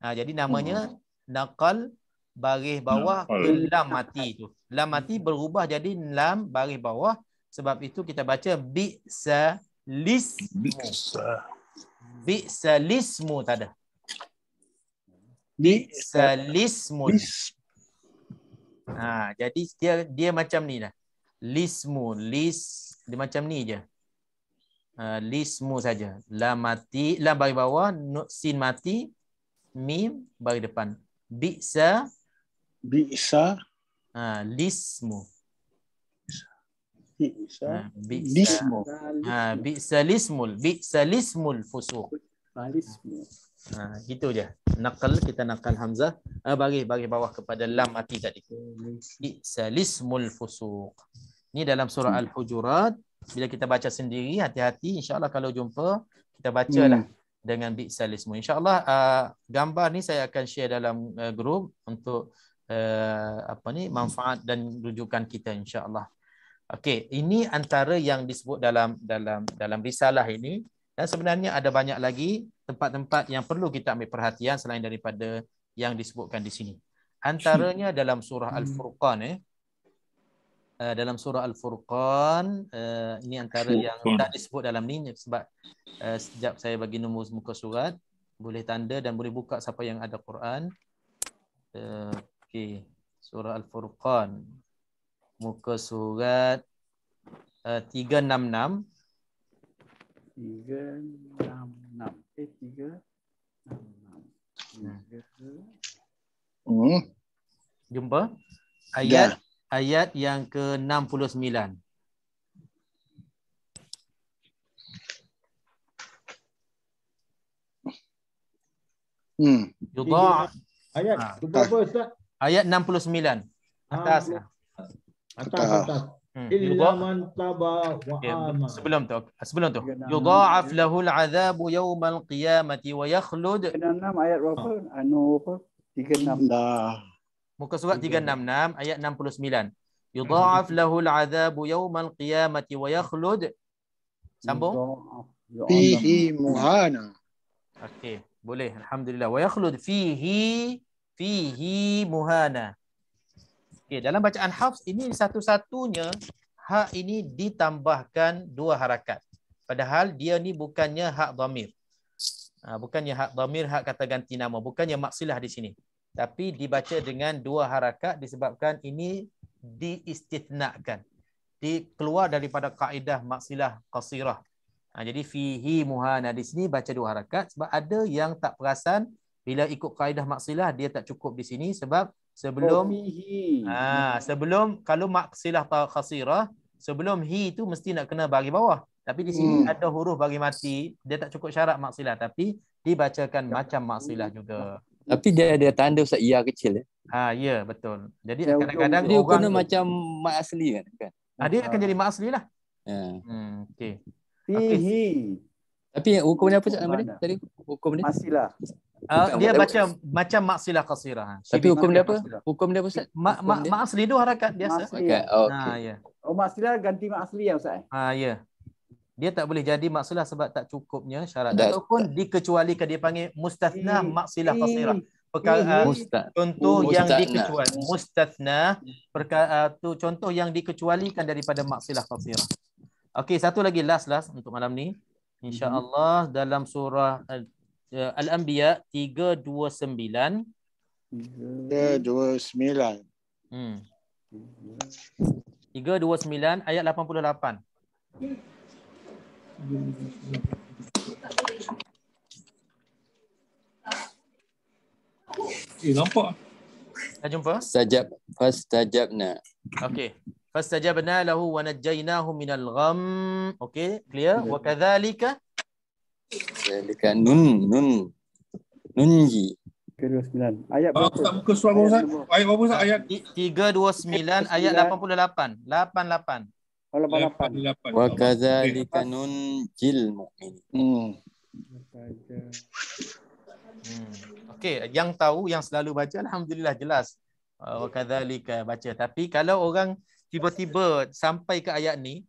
Jadi namanya nakal baris bawah ke lam mati tu. Lam mati berubah jadi lam baris bawah. Sebab itu kita baca bi'sa lismu tak ada. Bi'salismu. Jadi dia macam ni lah. Dia macam ni je. Lismu saja. Lam mati, lam baris bawah, sin mati, mim baris depan. Bi'sa lismu. Bi'salismul fusuq. Gitu je. Kita nakal hamzah baris bawah kepada lam mati tadi. Bi'salismul fusuq. Ini dalam surah Al-Hujurat. Bila kita baca sendiri, hati-hati. InsyaAllah kalau jumpa, kita bacalah dengan bi'salismu. InsyaAllah gambar ni saya akan share dalam grup untuk manfaat dan rujukan kita insya-Allah. Okey, ini antara yang disebut dalam risalah ini, dan sebenarnya ada banyak lagi tempat-tempat yang perlu kita ambil perhatian selain daripada yang disebutkan di sini. Antaranya dalam surah Al-Furqan dalam surah Al-Furqan ini antara yang tak disebut dalam ni sebab sejak saya bagi nombor muka surat, boleh tanda dan boleh buka siapa yang ada Quran. Okey, surah Al-Furqan muka surat 366. 366. Jumpa ayat yang ke-69. Yudha'af. Ayat Ah. tu berapa Ustaz? Ayat 69. Atas. Atas. Hmm. Illa man taba wa Okay. amana. Sebelum tu. Yudha'af lahul 'adzabu yaumal qiyamati wa yakhlud. 36 ayat berapa? Anu apa? 36. Dah. Muka surat 366 ayat 69. Yudha'af lahul 'adzabu yaumal qiyamati wa yakhlud. Sambung. Fihi muhana. Okey, boleh. Alhamdulillah. Wa yakhlud fihi muhana. Okey, dalam bacaan Hafs ini satu-satunya hak ini ditambahkan 2 harakat. Padahal dia ni bukannya hak dhamir. Bukannya hak dhamir, hak kata ganti nama, bukannya maksilah di sini. Tapi dibaca dengan 2 harakat disebabkan ini diistithnakan. Keluar daripada kaedah maksilah qasirah. Jadi fihi muhana di sini baca 2 harakat sebab ada yang tak perasan bila ikut kaedah maksilah dia tak cukup di sini sebab sebelum sebelum kalau maksilah qasirah sebelum hi itu mesti nak kena bagi bawah. Tapi di sini ada huruf bagi mati, dia tak cukup syarat maksilah tapi dibacakan macam maksilah juga. Tapi dia ada tanda Ustaz ya kecil. Ya betul. Jadi Ya, kadang-kadang Dia orang kena macam mat asli kan? dia akan jadi mak asli lah. Ya. Okey. Fihi. Tapi hukum dia apa Ustaz nama dia? Tadi hukum dia? Masilah. Dia baca macam maksilah qasirah. Tapi hukum dia apa? Hukum dia apa Ustaz? Mak asli tu harakat biasa. Masli. Okay. Okay. Ya. Oh, masilah ganti mak asli ya Ustaz? Ya. Dia tak boleh jadi maksilah sebab tak cukupnya syarat. Tak. Ataupun dikecualikan, dia panggil mustathna maksilah qasirah. Perkara contoh yang dikecuali mustathna contoh yang dikecualikan daripada maksilah qasirah. Okey, satu lagi last untuk malam ni. Insya-Allah dalam surah Al-Anbiya 329. 329. 329 ayat 88. Nampak? Dah jumpa? Fastajabna. Okey. Fastajabna lahu wa najjaynahu minal gham. Okey, clear? Wa kadzalika Zalika nunji. 29. Ayat berapa? Ustaz muka surat berapa Ustaz? Ayat berapa Ustaz? Ayat 329 ayat 88. 88. Oh, 88. Wa kadzalika nunjil mu'minin. Okey, yang tahu, yang selalu baca alhamdulillah jelas. Wa kadzalika baca. Tapi kalau orang tiba-tiba sampai ke ayat ni,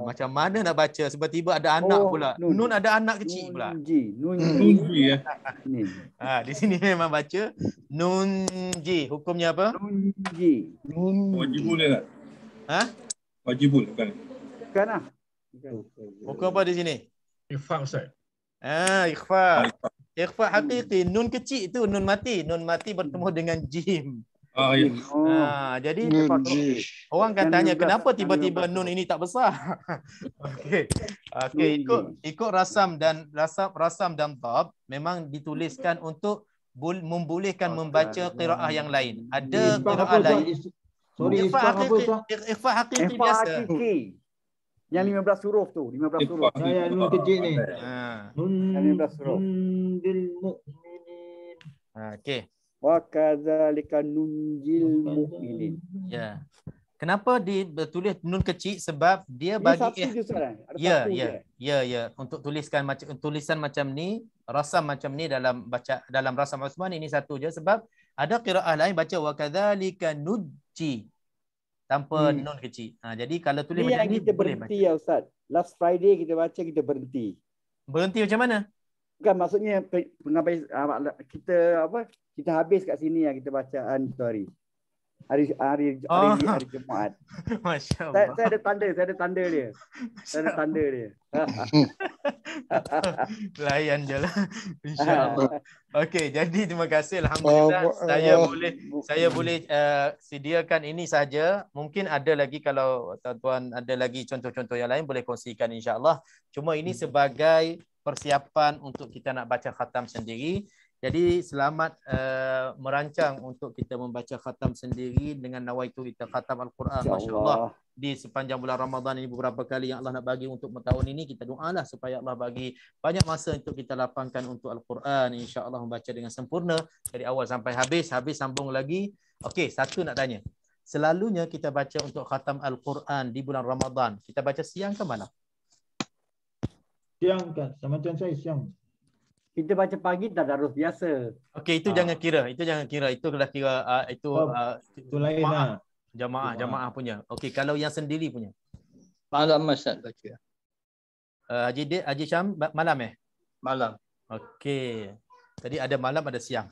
macam mana nak baca? Tiba-tiba ada anak pula. Nun ada anak kecil pula. Nunji ya. Di sini memang baca nunji. Hukumnya apa? Nunji. Wajibul ya. Wajibul bukan. Bukan lah. Hukum apa di sini? Ikhfa Ustaz. Ikhfa. Ikhfa hakiki. Nun kecil tu nun mati. Nun mati bertemu dengan jim. Ya. Jadi orang kan tanya kenapa tiba-tiba nun ini tak besar. Okey, ikut rasam dan tab memang dituliskan untuk membolehkan membaca qiraah yang lain. Ada qiraah lain. Ikhfa hakiki biasa. Yang 15 huruf tu, 15 huruf. Saya nun kecil ni. Nun 15 huruf. dil mu'minin. Okey. Wa kadzalika nunjil mu'minin. Ya. Kenapa ditulis nun kecil? Sebab dia bagi untuk tulisan macam ni, rasam macam ni dalam rasam Uthman ini satu je sebab ada qiraah lain baca wa kadzalika nujji tanpa nun kecil. Jadi kalau tulis macam ni kita boleh berhenti ya Ustaz. Last Friday kita baca, kita berhenti. Berhenti macam mana? Bukan, maksudnya kita habis kat sini ya, kita bacaan tu hari Jumaat. Masya-Allah. Saya ada tanda dia. Layan je lah. InsyaAllah. Okey, jadi terima kasih. Alhamdulillah saya boleh sediakan ini saja. Mungkin ada lagi, kalau tuan-tuan ada lagi contoh-contoh yang lain boleh kongsikan insya-Allah. Cuma ini sebagai persiapan untuk kita nak baca khatam sendiri. Jadi selamat merancang untuk kita membaca khatam sendiri dengan nawaitu kita khatam Al-Quran. Masya-Allah. Di sepanjang bulan Ramadan ini beberapa kali yang Allah nak bagi untuk tahun ini, kita doalah supaya Allah bagi banyak masa untuk kita lapangkan untuk Al-Quran. Insya-Allah membaca dengan sempurna dari awal sampai habis. Habis sambung lagi. Okey, satu nak tanya. Selalunya kita baca untuk khatam Al-Quran di bulan Ramadan, kita baca siang ke malam? Siang kan, sama macam saya siang. Kita baca pagi tadarus biasa. Okey, itu jangan kira. Itu jangan kira. Itu dah kira itu lain lah. Jamaah punya. Okey, kalau yang sendiri punya. Malam Ustaz baca. Haji Syam malam Malam. Okey. Tadi ada malam ada siang.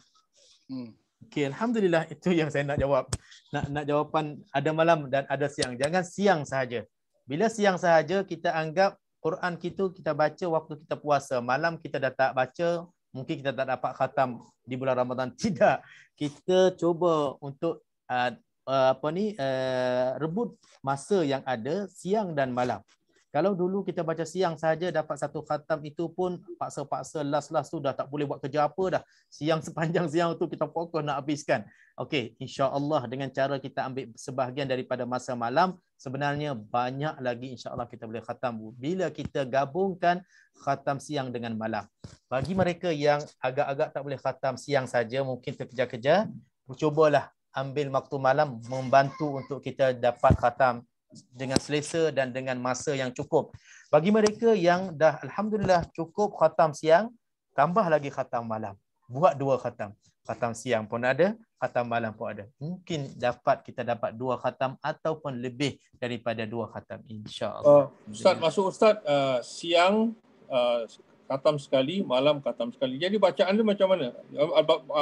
Okey, alhamdulillah itu yang saya nak jawab. Nak jawapan ada malam dan ada siang. Jangan siang sahaja. Bila siang sahaja kita anggap Quran kita baca waktu kita puasa. Malam kita dah tak baca, mungkin kita tak dapat khatam di bulan Ramadan. Tidak. Kita cuba untuk rebut masa yang ada siang dan malam. Kalau dulu kita baca siang saja dapat satu khatam, itu pun paksa-paksa last tu dah tak boleh buat kerja apa dah. Siang sepanjang siang tu kita fokus nak habiskan. Okey, insya-Allah dengan cara kita ambil sebahagian daripada masa malam, sebenarnya banyak lagi insya-Allah kita boleh khatam bila kita gabungkan khatam siang dengan malam. Bagi mereka yang agak-agak tak boleh khatam siang saja, mungkin terkejar-kejar, cubalah ambil waktu malam membantu untuk kita dapat khatam dengan selesa dan dengan masa yang cukup. Bagi mereka yang dah alhamdulillah cukup khatam siang, tambah lagi khatam malam. Buat 2 khatam. Khatam siang pun ada, khatam malam pun ada. Mungkin kita dapat 2 khatam ataupun lebih daripada 2 khatam, insya-Allah. Ustaz, masuk Ustaz, siang khatam sekali, malam khatam sekali. Jadi bacaan dia macam mana?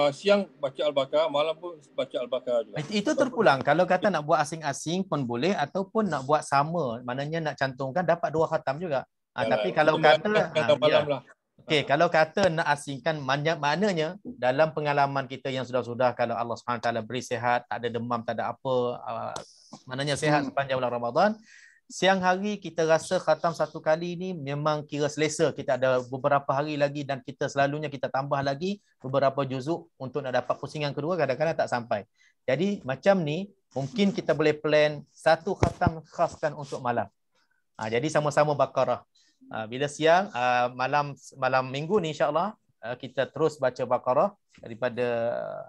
Siang baca Al-Baqarah, malam pun baca Al-Baqarah juga. Itu terpulang. Kalau kata nak buat asing-asing pun boleh, ataupun nak buat sama, maknanya nak cantumkan dapat 2 khatam juga. Tapi kalau kata okey, kalau kata nak asingkan, maknanya dalam pengalaman kita yang sudah-sudah, kalau Allah SWT beri sihat, tak ada demam, tak ada apa, maknanya sihat sepanjang bulan Ramadan, siang hari kita rasa khatam 1 kali ni memang kira selesa. Kita ada beberapa hari lagi dan kita selalunya kita tambah lagi beberapa juzuk untuk nak dapat pusing yang kedua, kadang-kadang tak sampai. Jadi macam ni mungkin kita boleh plan 1 khatam khaskan untuk malam. Jadi sama-sama Baqarah. Bila siang, malam minggu ni insya-Allah kita terus baca Baqarah daripada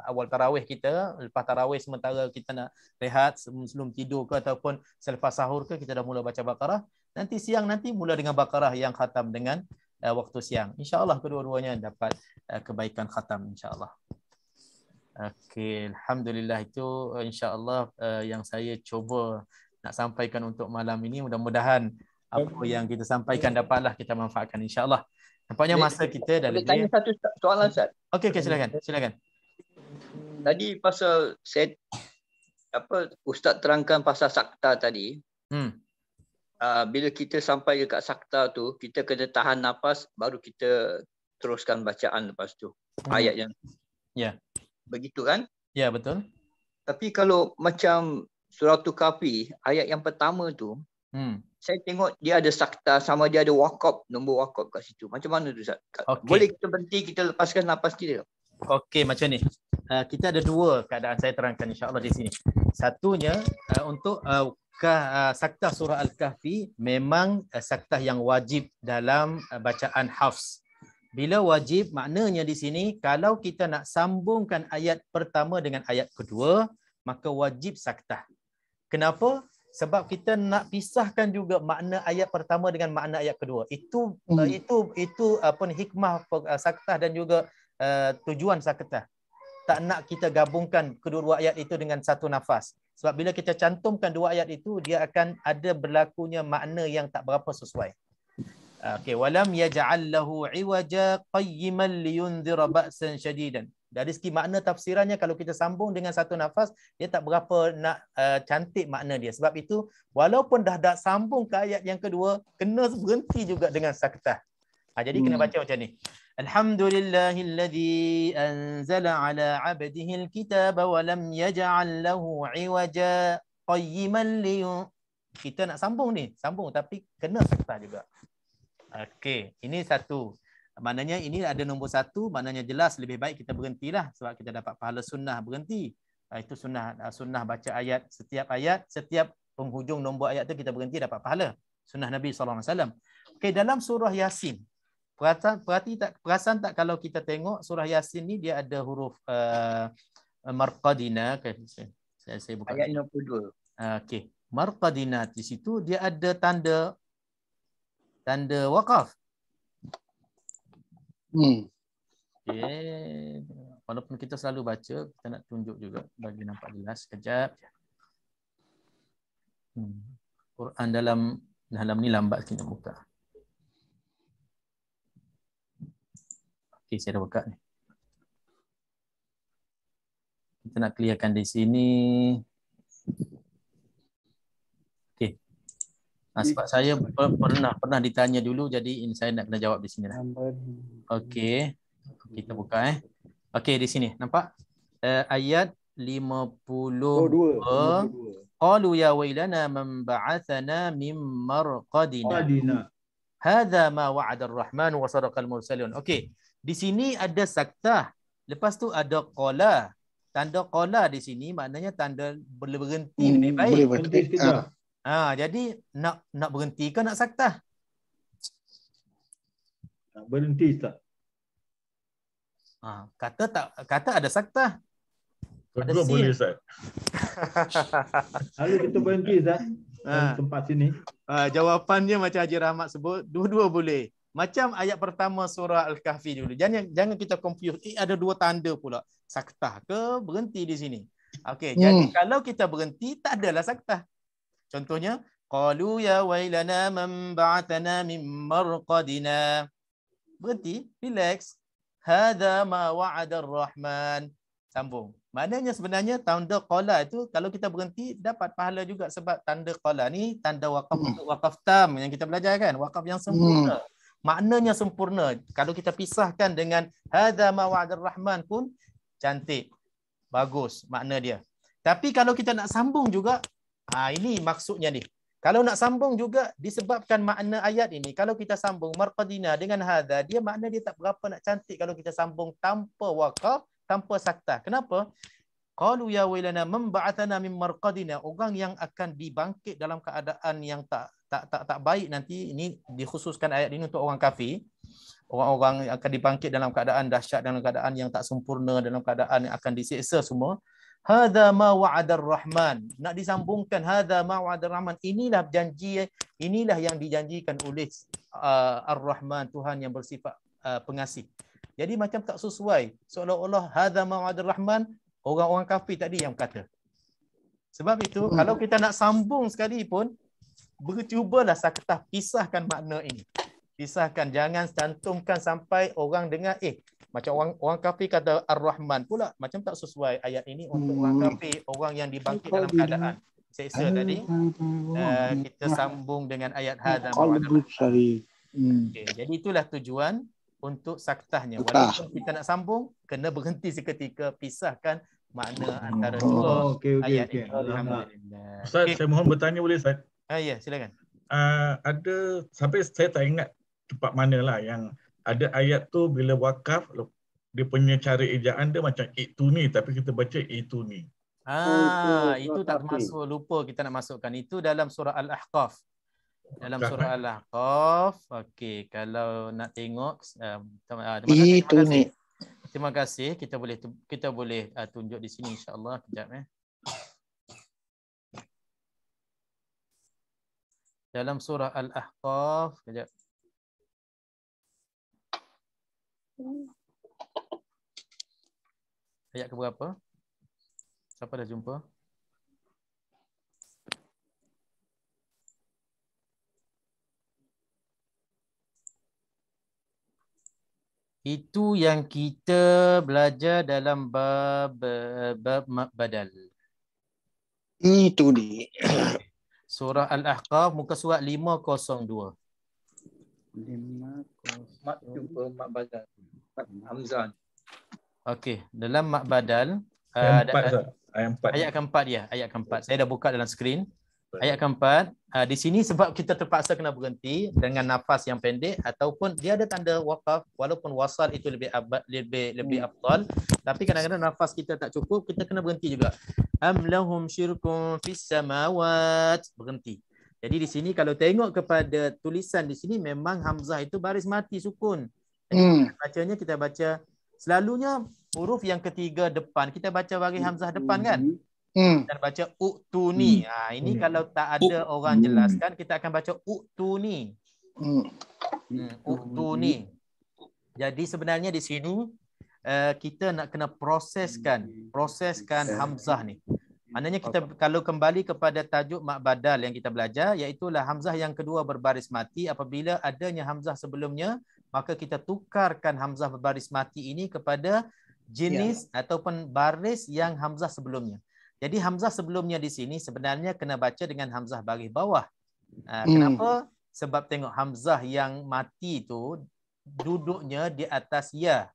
awal tarawih kita. Lepas tarawih sementara kita nak rehat sebelum tidur ke ataupun selepas sahur ke, kita dah mula baca Baqarah. Nanti siang mula dengan Baqarah yang khatam dengan waktu siang. InsyaAllah kedua-duanya dapat kebaikan khatam insyaAllah. Okey, alhamdulillah itu insyaAllah yang saya cuba nak sampaikan untuk malam ini. Mudah-mudahan apa yang kita sampaikan dapatlah kita manfaatkan insyaAllah. Nampaknya masa kita dah lebih. Boleh tanya satu soalan Ustaz? Okey, silakan. Tadi pasal Ustaz terangkan pasal sakta tadi. Bila kita sampai dekat sakta tu, kita kena tahan nafas baru kita teruskan bacaan lepas tu. Ayat yang begitu kan? Ya, betul. Tapi kalau macam Suratul Kahfi, ayat yang pertama tu, saya tengok dia ada sakta sama dia ada wakaf, nombor wakaf kat situ. Macam mana tu Ustaz? Boleh kita berhenti, kita lepaskan nafas kita? Okey, macam ni. Kita ada 2 keadaan saya terangkan insya-Allah di sini. Satunya untuk sakta surah Al-Kahfi memang sakta yang wajib dalam bacaan hafz. Bila wajib, maknanya di sini kalau kita nak sambungkan ayat pertama dengan ayat kedua, maka wajib sakta. Kenapa? Sebab kita nak pisahkan juga makna ayat pertama dengan makna ayat kedua. Itu hikmah saktah dan juga tujuan saktah. Tak nak kita gabungkan kedua-dua ayat itu dengan satu nafas. Sebab bila kita cantumkan 2 ayat itu, dia akan ada berlakunya makna yang tak berapa sesuai. Okey, walam yaj'al lahu 'iwaja qayyiman liyunzira ba'san shadidan. Dari segi makna tafsirannya, kalau kita sambung dengan satu nafas, dia tak berapa nak cantik makna dia. Sebab itu, walaupun dah sambung ke ayat yang kedua, kena berhenti juga dengan saktah. Jadi kena baca macam ni. Alhamdulillahilladzi anzala ala 'abdihi al-kitaba wa lam yaj'al lahu 'iwaja qayyiman kita nak sambung ni, sambung tapi kena saktah juga. Okey, ini satu. Maknanya ini ada nombor 1, maknanya jelas lebih baik kita berhentilah sebab kita dapat pahala sunnah berhenti. Itu sunnah baca ayat, setiap penghujung nombor ayat tu kita berhenti dapat pahala. Sunnah Nabi SAW. Okey, dalam surah Yasin, perasan tak kalau kita tengok surah Yasin ni dia ada huruf marqadina. Saya buka ayat 62. okey, marqadina di situ dia ada tanda waqaf. Okey, walaupun kita selalu baca, kita nak tunjuk juga bagi nampak jelas. Sekejap. Quran dalam ni lambat sikit nak buka. Okey, saya dah buka ni. Kita nak clearkan di sini. Okey. Sebab saya pernah ditanya dulu, jadi ini saya nak kena jawab di sini lah. Okey. Kita buka Okey, di sini nampak ayat 52. Qalu ya wailana man ba'athana min marqadina. Hadza ma wa'ada ar-rahman wa sadaqal mursalun. Okey, di sini ada saktah. Lepas tu ada qala. Tanda qala di sini maknanya tanda berhenti lebih baik. Berhenti sekejap. Jadi nak berhenti ke nak saktah? Berhenti Ustaz. Kata ada saktah. Kedua boleh Ustaz. Lalu kita berhenti Ustaz. Tempat sini. Jawapannya macam Haji Rahmat sebut, dua-dua boleh. Macam ayat pertama surah Al-Kahfi dulu. Jangan kita confuse. Ada 2 tanda pula. Saktah ke berhenti di sini. Okey, jadi kalau kita berhenti tak adalah saktah. Contohnya, qalu ya wailana man ba'athana min marqadina. Berhenti, relax. Hadza ma wa'ada ar-rahman. Sambung. Maknanya sebenarnya tanda qala itu kalau kita berhenti dapat pahala juga sebab tanda qala ni tanda waqaf untuk waqaf tam yang kita belajar kan, waqaf yang sempurna. Maknanya sempurna. Kalau kita pisahkan dengan hadza ma wa'ada ar-rahman pun cantik. Bagus makna dia. Tapi kalau kita nak sambung juga, ini maksudnya ni. Kalau nak sambung juga disebabkan makna ayat ini, kalau kita sambung marqadina dengan hadza, dia makna dia tak berapa nak cantik kalau kita sambung tanpa waqaf, tanpa saktah. Kenapa? Qalu ya wailana man ba'athana min marqadina, orang yang akan dibangkit dalam keadaan yang tak baik nanti. Ini dikhususkan ayat ini untuk orang kafir. Orang-orang yang akan dibangkit dalam keadaan dahsyat, dalam keadaan yang tak sempurna, dalam keadaan yang akan disiksa semua. Hadza ma wa'ada ar-rahman. Nak disambungkan hadza ma wa'ada ar-rahman. Inilah janji, inilah yang dijanjikan oleh Ar-Rahman, Tuhan yang bersifat pengasih. Jadi macam tak sesuai. Seolah-olah hadza ma wa'ada ar-rahman, orang-orang kafir tadi yang kata. Sebab itu kalau kita nak sambung sekali pun, bercubalah saktah pisahkan makna ini. Pisahkan, jangan cantumkan sampai orang dengar macam orang kafir kata Ar-Rahman pula, macam tak sesuai ayat ini untuk orang kafir, orang yang dibangkit dalam keadaan seksa tadi. Kita sambung dengan ayat hadza ma'adar. Jadi itulah tujuan untuk saktahnya. Walaupun kita nak sambung, kena berhenti seketika, pisahkan makna antara dua ayat ini. Alhamdulillah. Ustaz, saya mohon bertanya boleh Ustaz? Ya, silakan. Ada, sampai saya tak ingat tempat mana lah yang ada ayat tu bila wakaf, dia punya cara ejaan dia macam itu ni, tapi kita baca itu ni. Itu tak masuk, lupa kita nak masukkan. Itu dalam surah Al-Ahqaf. Dalam surah Al-Ahqaf. Okey, kalau nak tengok terima kasih. Kita boleh tunjuk di sini insya-Allah. Kejap Dalam surah Al-Ahqaf, kejap. Ayat ke berapa? Siapa dah jumpa? Itu yang kita belajar dalam bab badal. Itu ni. Surah Al-Ahqaf, muka surat 502. Mak jumpa Mak Badal. Hamzah. Okey, dalam Mak Badal Ayat 4. ayat keempat dia, ayat keempat. Saya dah buka dalam skrin. Ayat keempat, di sini sebab kita terpaksa kena berhenti dengan nafas yang pendek ataupun dia ada tanda waqaf, walaupun wasal itu lebih afdal, tapi kadang-kadang nafas kita tak cukup, kita kena berhenti juga. Am lahum syirkun fis samawat, berhenti. Jadi di sini kalau tengok kepada tulisan di sini memang hamzah itu baris mati sukun. Jadi bacanya kita baca selalunya huruf yang ketiga depan kita baca bagi hamzah depan kan? Dan baca uktuni. Ini kalau tak ada orang jelaskan, kita akan baca uktuni. Uktuni. Jadi sebenarnya di sini kita nak kena proseskan hamzah ni. Maknanya kita kalau kembali kepada tajuk mak badal yang kita belajar, iaitulah hamzah yang kedua berbaris mati. Apabila adanya hamzah sebelumnya, maka kita tukarkan hamzah berbaris mati ini kepada jenis ataupun baris yang hamzah sebelumnya. Jadi hamzah sebelumnya di sini sebenarnya kena baca dengan hamzah baris bawah. Kenapa? Sebab tengok hamzah yang mati itu duduknya di atas ya,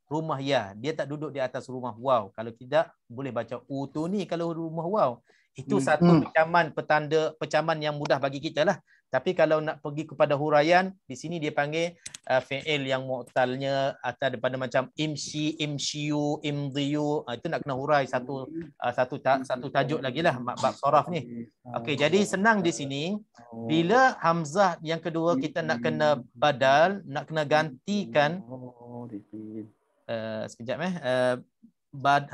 rumah ya. Dia tak duduk di atas rumah waw. Kalau tidak boleh baca utuni kalau rumah waw. Itu satu pecaman yang mudah bagi kita lah. Tapi kalau nak pergi kepada huraian, di sini dia panggil fi'il yang mu'talnya atau daripada macam imshi, imshiyu, imdiyu. Itu nak kena hurai satu tajuk lagi lah bab soraf ni. Okey, jadi senang di sini. Bila hamzah yang kedua kita nak kena badal, nak kena gantikan. Sekejap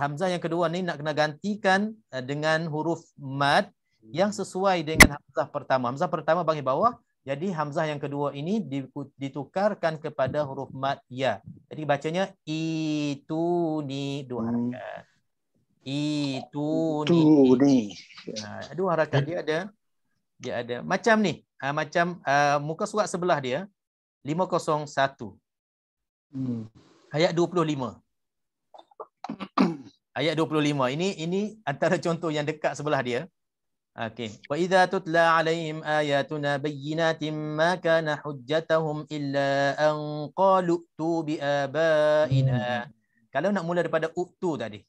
hamzah yang kedua ni nak kena gantikan dengan huruf mad yang sesuai dengan hamzah pertama. Hamzah pertama bagi bawah, jadi hamzah yang kedua ini ditukarkan kepada huruf mad ya. Jadi bacanya itu ni dua harakat. Itu ni. Dua harakat dia ada macam ni. Macam muka surat sebelah dia 501. Ayat 25. Ayat 25. Ini antara contoh yang dekat sebelah dia. Okey. Wa idza tutla alaihim ayatuna bayyinatin ma kana hujjatahum illa an qalu tu bi abaina. Kalau nak mula daripada uktu tadi.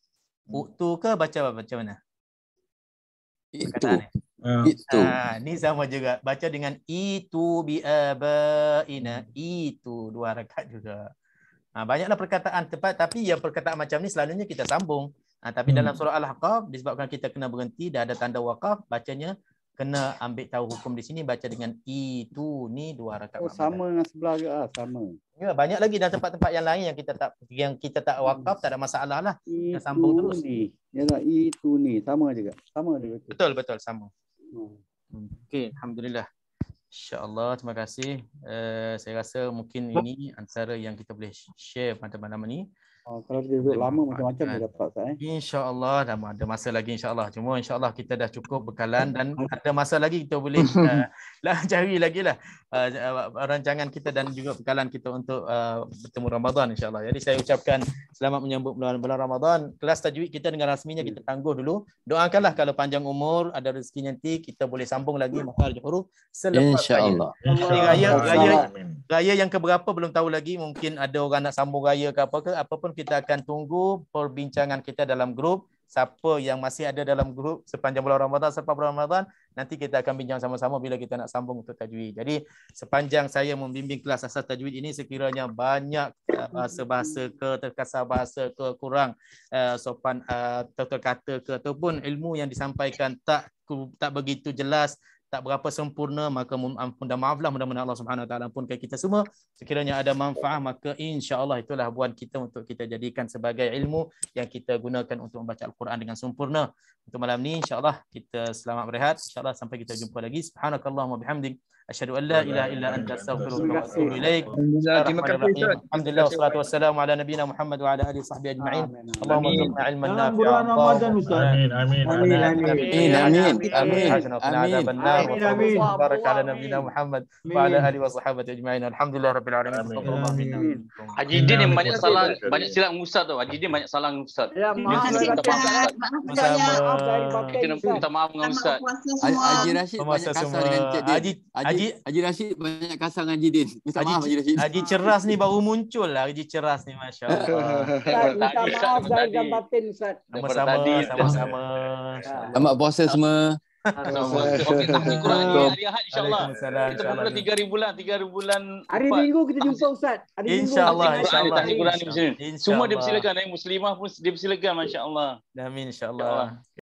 Uktu ke baca mana? Itu. Ni sama juga. Baca dengan itu bi abaina. Itu dua harakat juga. Banyaklah perkataan tepat, tapi yang perkataan macam ni selalunya kita sambung. Tapi dalam surah Al-Ahqaf, disebabkan kita kena berhenti, dah ada tanda waqaf, bacanya kena ambil tahu hukum di sini, baca dengan itu ni dua harakat. Sama dengan sebelah juga sama. Ya, banyak lagi dalam tempat-tempat yang lain yang kita tak waqaf, tak ada masalah lah. Kita sambung terus. Itu ni sama juga. Betul sama. Okey, alhamdulillah. InsyaAllah, terima kasih. Saya rasa mungkin ini antara yang kita boleh share pada malam ini. Kalau dia duduk lama macam-macam dia dapat InsyaAllah dah ada masa lagi insyaAllah. Cuma insyaAllah kita dah cukup bekalan dan ada masa lagi kita boleh cari lagi lah rancangan kita dan juga bekalan kita untuk bertemu Ramadan insyaAllah. Jadi saya ucapkan selamat menyambut bulan Ramadan. Kelas tajwid kita dengan rasminya kita tangguh dulu. Doakanlah kalau panjang umur, ada rezeki nanti kita boleh sambung lagi makhraj huruf selepas InsyaAllah. Raya yang keberapa belum tahu lagi. Mungkin ada orang nak sambung raya ke apapun kita akan tunggu perbincangan kita dalam grup. Siapa yang masih ada dalam grup sepanjang bulan Ramadan, selepas bulan Ramadan, nanti kita akan bincang sama-sama bila kita nak sambung untuk tajwid. Jadi sepanjang saya membimbing kelas asas tajwid ini, sekiranya banyak bahasa-bahasa ke, terkasar bahasa ke, kurang sopan tutur kata ke, ataupun ilmu yang disampaikan tak begitu jelas, tak berapa sempurna, maka ampun dan maaflah. Mudah-mudahan Allah Subhanahu Wa Taala ampunkan kita semua. Sekiranya ada manfaat, maka insya-Allah itulah buat kita untuk kita jadikan sebagai ilmu yang kita gunakan untuk membaca Al-Quran dengan sempurna. Untuk malam ni insya-Allah kita selamat berehat. Insya-Allah sampai kita jumpa lagi. Subhanakallahumma bihamdik, asyhadu an la ilaha illa anta, astaghfiruka wa atubu ilaik. Terima kasih. Alhamdulillah wassalatu wassalamu ala nabiyyina Muhammad wa ala alihi wasahbihi ajma'in. Allahumma rzuqna ilman nafi'an. Amin. Amin. Barak ala nabiyyina Muhammad wa ala alihi wasahbihi ajma'in. Alhamdulillah rabbil alamin. Haji Din yang banyak salah, banyak silap Ustaz tu. Haji Din banyak salah Ustaz. Ya, kita minta maaf dengan Ustaz. Haji Rashid banyak kasar dengan Cik Din. Haji Rashid banyak kasar dengan Haji Din. Minta maaf Haji Rashid. Haji Ceras ni baru muncul lah. Haji Ceras ni, masya-Allah. Minta maaf zahir dan batin Ustaz. Sama-sama. Selamat puasa semua. Okey, tahfiz Quran ni hari Ahad insya-Allah. Waalaikumsalam, Kita pun dah 3 bulan, 3 bulan. Hari Minggu kita jumpa Ustaz. Hari Minggu. InsyaAllah, Tahfiz Quran ni insyaAllah. semua dia persilakan, muslimah pun dia persilakan, masya-Allah. Amin, insyaAllah.